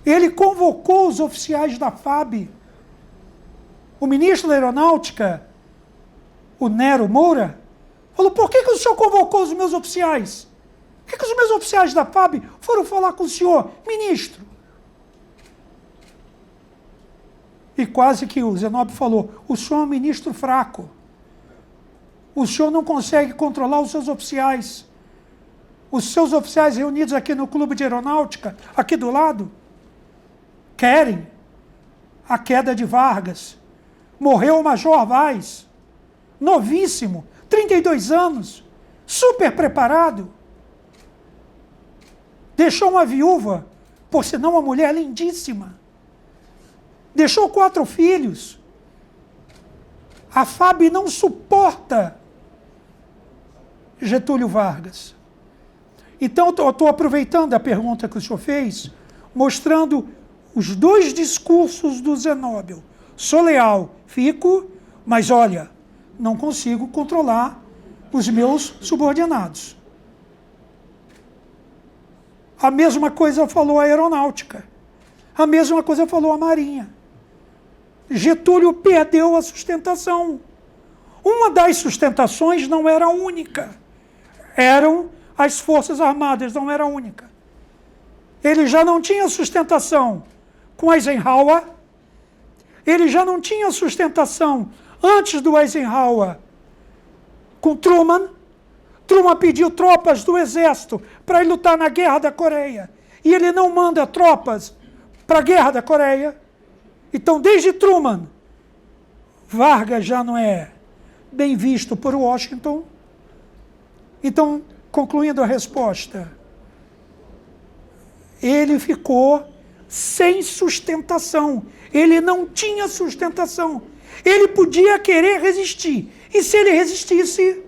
Ele convocou os oficiais da FAB. O ministro da Aeronáutica, o Nero Moura, falou, por que o senhor convocou os meus oficiais? Por que os meus oficiais da FAB foram falar com o senhor, ministro? E quase que o Zenóbio falou, o senhor é um ministro fraco. O senhor não consegue controlar os seus oficiais. Os seus oficiais reunidos aqui no Clube de Aeronáutica, aqui do lado, querem a queda de Vargas. Morreu o Major Vaz, novíssimo, 32 anos, super preparado. Deixou uma viúva, por sinal uma mulher lindíssima. Deixou 4 filhos. A FAB não suporta Getúlio Vargas. Então, eu estou aproveitando a pergunta que o senhor fez, mostrando os 2 discursos do Zenóbio. Sou leal, fico, mas olha, não consigo controlar os meus subordinados. A mesma coisa falou a Aeronáutica. A mesma coisa falou a Marinha. Getúlio perdeu a sustentação. Uma das sustentações não era a única. Eram as Forças Armadas, não era a única. Ele já não tinha sustentação com Eisenhower. Ele já não tinha sustentação antes do Eisenhower com Truman. Truman pediu tropas do exército para ir lutar na Guerra da Coreia. E ele não manda tropas para a Guerra da Coreia. Então, desde Truman, Vargas já não é bem visto por Washington. Então, concluindo a resposta, ele ficou sem sustentação. Ele não tinha sustentação. Ele podia querer resistir. E se ele resistisse,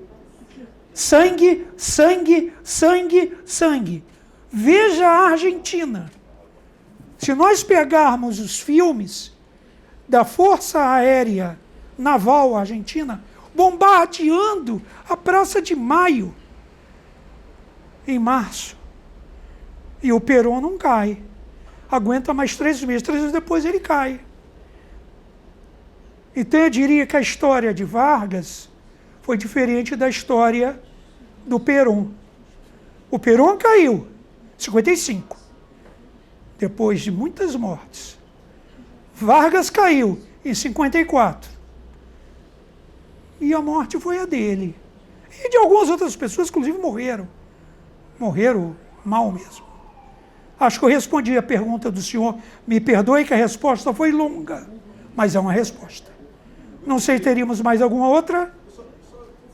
sangue, sangue, sangue, sangue. Veja a Argentina. Se nós pegarmos os filmes da Força Aérea Naval Argentina, bombardeando a Praça de Maio, em março, e o Perón não cai. Aguenta mais 3 meses. 3 meses depois ele cai. Então eu diria que a história de Vargas foi diferente da história do Perón. O Perón caiu em 55, depois de muitas mortes. Vargas caiu em 54. E a morte foi a dele. E de algumas outras pessoas, inclusive, morreram. Morreram mal mesmo. Acho que eu respondi a pergunta do senhor. Me perdoe que a resposta foi longa, mas é uma resposta. Não sei, teríamos mais alguma outra? Por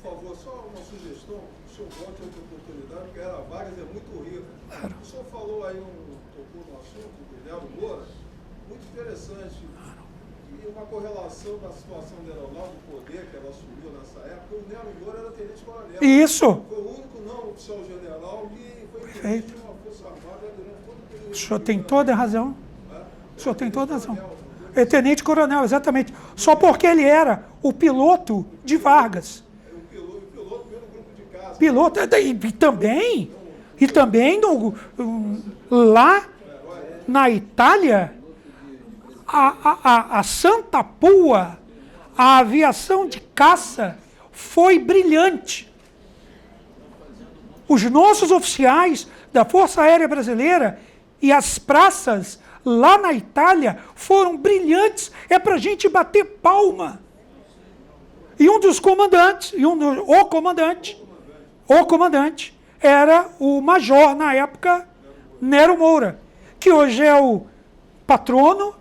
favor, só uma sugestão. O senhor volte a outra oportunidade, porque a Vargas é muito rica. Claro. O senhor falou aí, tocou no assunto do Nero Moura, muito interessante. E uma correlação da situação da aeronáutica, do poder que ela assumiu nessa época. O Nero Moura era tenente-coronel. Isso. Foi o único não oficial general que foi intendente de uma força armada durante todo o período. O senhor tem toda a razão. O senhor tem toda a razão. É tenente-coronel, exatamente. Só porque ele era o piloto de Vargas. O piloto pelo grupo de caça. Piloto, e também lá na Itália, a Santa Pua, a aviação de caça foi brilhante. Os nossos oficiais da Força Aérea Brasileira e as praças lá na Itália foram brilhantes. É para a gente bater palma. E um dos comandantes, o comandante era o major, na época, Nero Moura, que hoje é o patrono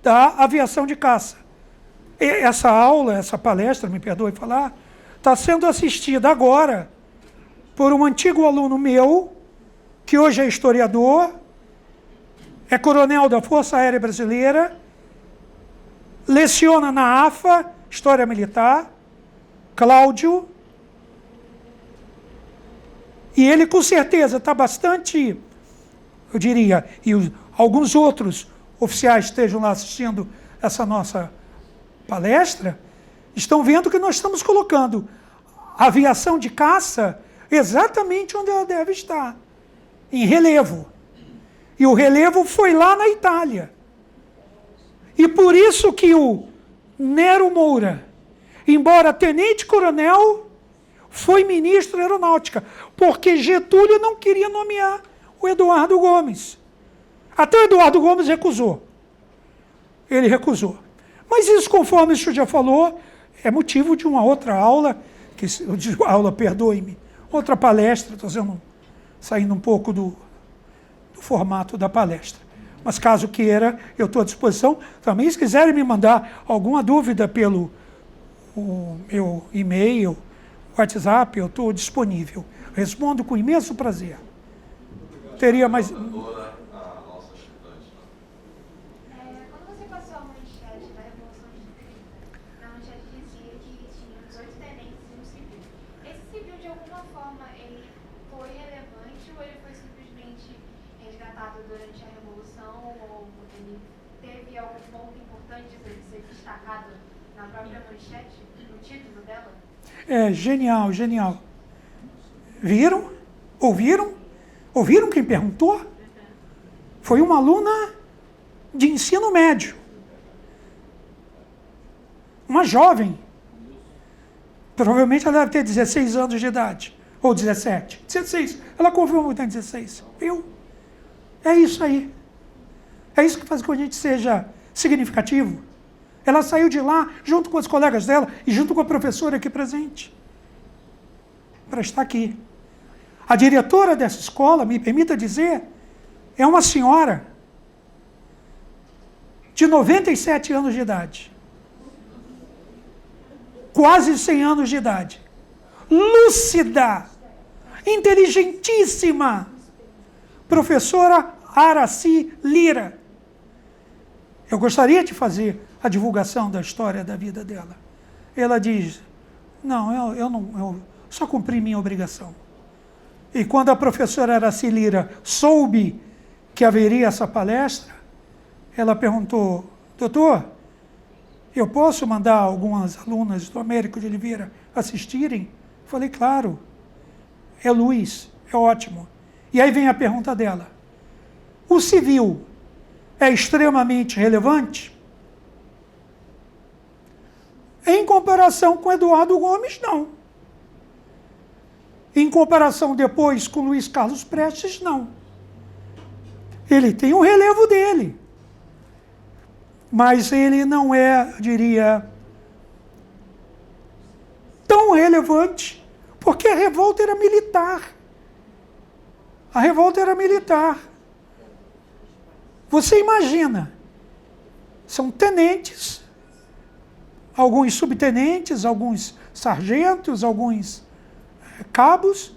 da aviação de caça. E essa aula, essa palestra, me perdoe falar, está sendo assistida agora por um antigo aluno meu, que hoje é historiador, é coronel da Força Aérea Brasileira, leciona na AFA, História Militar, Cláudio, e ele com certeza está bastante, eu diria, e alguns outros oficiais que estejam lá assistindo essa nossa palestra, estão vendo que nós estamos colocando a aviação de caça exatamente onde ela deve estar, em relevo. E o relevo foi lá na Itália. E por isso que o Nero Moura, embora tenente-coronel, foi ministro da Aeronáutica, porque Getúlio não queria nomear o Eduardo Gomes. Até o Eduardo Gomes recusou. Ele recusou. Mas isso, conforme o senhor já falou, é motivo de uma outra aula, perdoe-me, outra palestra, estou saindo um pouco do formato da palestra. Mas caso queira, eu estou à disposição. Também, se quiserem me mandar alguma dúvida pelo meu e-mail, WhatsApp, eu estou disponível. Respondo com imenso prazer. Teria mais... Quando você passou a manchete da Revolução de 30, na manchete dizia que tinha 18 tenentes e um civil. Esse civil, de alguma forma, ele foi relevante ou ele foi simplesmente resgatado durante a Revolução, ou ele teve algum ponto importante de ser destacado na própria manchete, no título dela? É, genial, genial. Viram? Ouviram? Ouviram quem perguntou? Foi uma aluna de ensino médio. Uma jovem. Provavelmente ela deve ter 16 anos de idade. Ou 17. 16. Ela confirmou que tem 16. Viu? É isso aí. É isso que faz com que a gente seja significativo. Ela saiu de lá junto com os colegas dela e junto com a professora aqui presente. Para estar aqui. A diretora dessa escola, me permita dizer, é uma senhora de 97 anos de idade. Quase 100 anos de idade. Lúcida. Inteligentíssima. Professora Araci Lira. Eu gostaria de fazer a divulgação da história da vida dela. Ela diz, não, eu só cumpri minha obrigação. E quando a professora Araci Lira soube que haveria essa palestra, ela perguntou, doutor, eu posso mandar algumas alunas do Américo de Oliveira assistirem? Falei, claro, é luz, é ótimo. E aí vem a pergunta dela, o civil é extremamente relevante? Em comparação com Eduardo Gomes, não. Em comparação depois com Luiz Carlos Prestes, não. Ele tem o relevo dele. Mas ele não é, eu diria, tão relevante, porque a revolta era militar. A revolta era militar. Você imagina, são tenentes, alguns subtenentes, alguns sargentos, alguns cabos.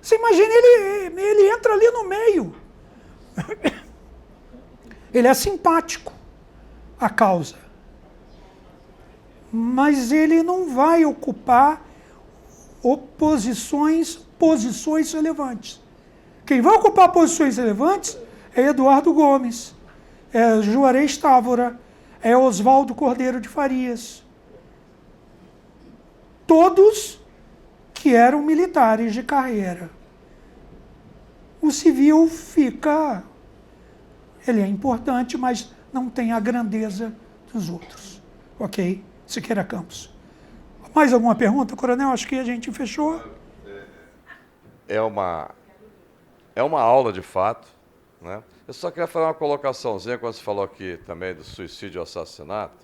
Você imagina, ele entra ali no meio. Ele é simpático à causa. Mas ele não vai ocupar posições relevantes. Quem vai ocupar posições relevantes é Eduardo Gomes, é Juarez Távora, é Oswaldo Cordeiro de Farias. Todos que eram militares de carreira. O civil fica... Ele é importante, mas não tem a grandeza dos outros. Ok? Siqueira Campos. Mais alguma pergunta, coronel? Acho que a gente fechou. É uma aula, de fato, né? Eu só queria fazer uma colocaçãozinha, quando você falou aqui também do suicídio e assassinato.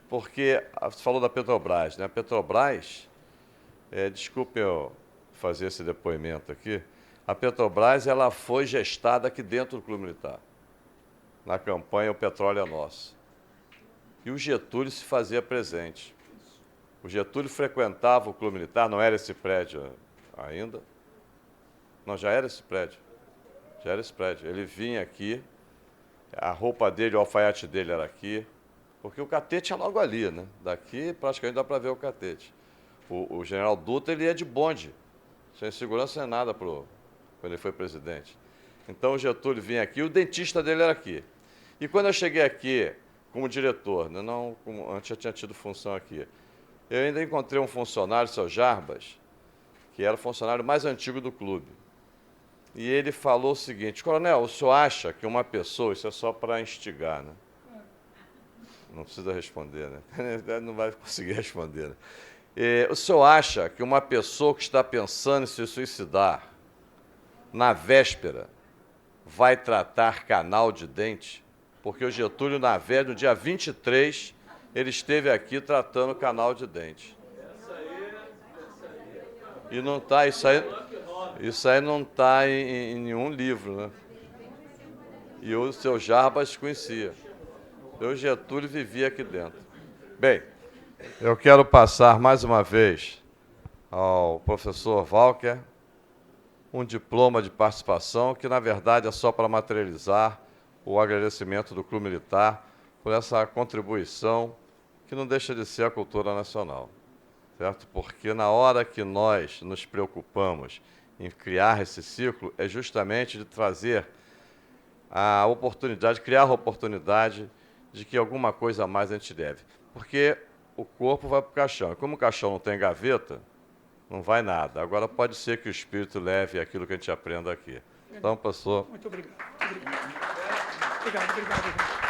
Porque você falou da Petrobras, né? A Petrobras, desculpe eu fazer esse depoimento aqui, a Petrobras ela foi gestada aqui dentro do Clube Militar, na campanha O Petróleo é Nosso. E o Getúlio se fazia presente. O Getúlio frequentava o Clube Militar, não era esse prédio ainda. Não, já era esse prédio. Já era esse prédio. Ele vinha aqui, a roupa dele, o alfaiate dele era aqui, porque o catete é logo ali, né? Daqui praticamente dá para ver o catete. O general Dutra, ele ia de bonde, sem segurança nem nada quando ele foi presidente. Então o Getúlio vinha aqui, o dentista dele era aqui. E quando eu cheguei aqui como diretor, né, não como, antes eu tinha tido função aqui, eu ainda encontrei um funcionário, o seu Jarbas, que era o funcionário mais antigo do clube. E ele falou o seguinte: coronel, o senhor acha que uma pessoa, isso é só para instigar, né? Não precisa responder, né? Não vai conseguir responder, né? O senhor acha que uma pessoa que está pensando em se suicidar, na véspera, vai tratar canal de dente? Porque o Getúlio, na véspera, no dia 23, ele esteve aqui tratando canal de dente. E não está, isso aí não está em nenhum livro, né? E o seu Jarbas conhecia. O Getúlio vivia aqui dentro. Bem, eu quero passar mais uma vez ao professor Walker um diploma de participação que, na verdade, é só para materializar o agradecimento do Clube Militar por essa contribuição que não deixa de ser a cultura nacional, certo? Porque na hora que nós nos preocupamos em criar esse ciclo, é justamente de trazer a oportunidade, criar a oportunidade de que alguma coisa a mais a gente deve. Porque o corpo vai para o caixão. E como o caixão não tem gaveta, não vai nada. Agora pode ser que o espírito leve aquilo que a gente aprenda aqui. Então, professor... Muito obrigado. Muito obrigado. Obrigado.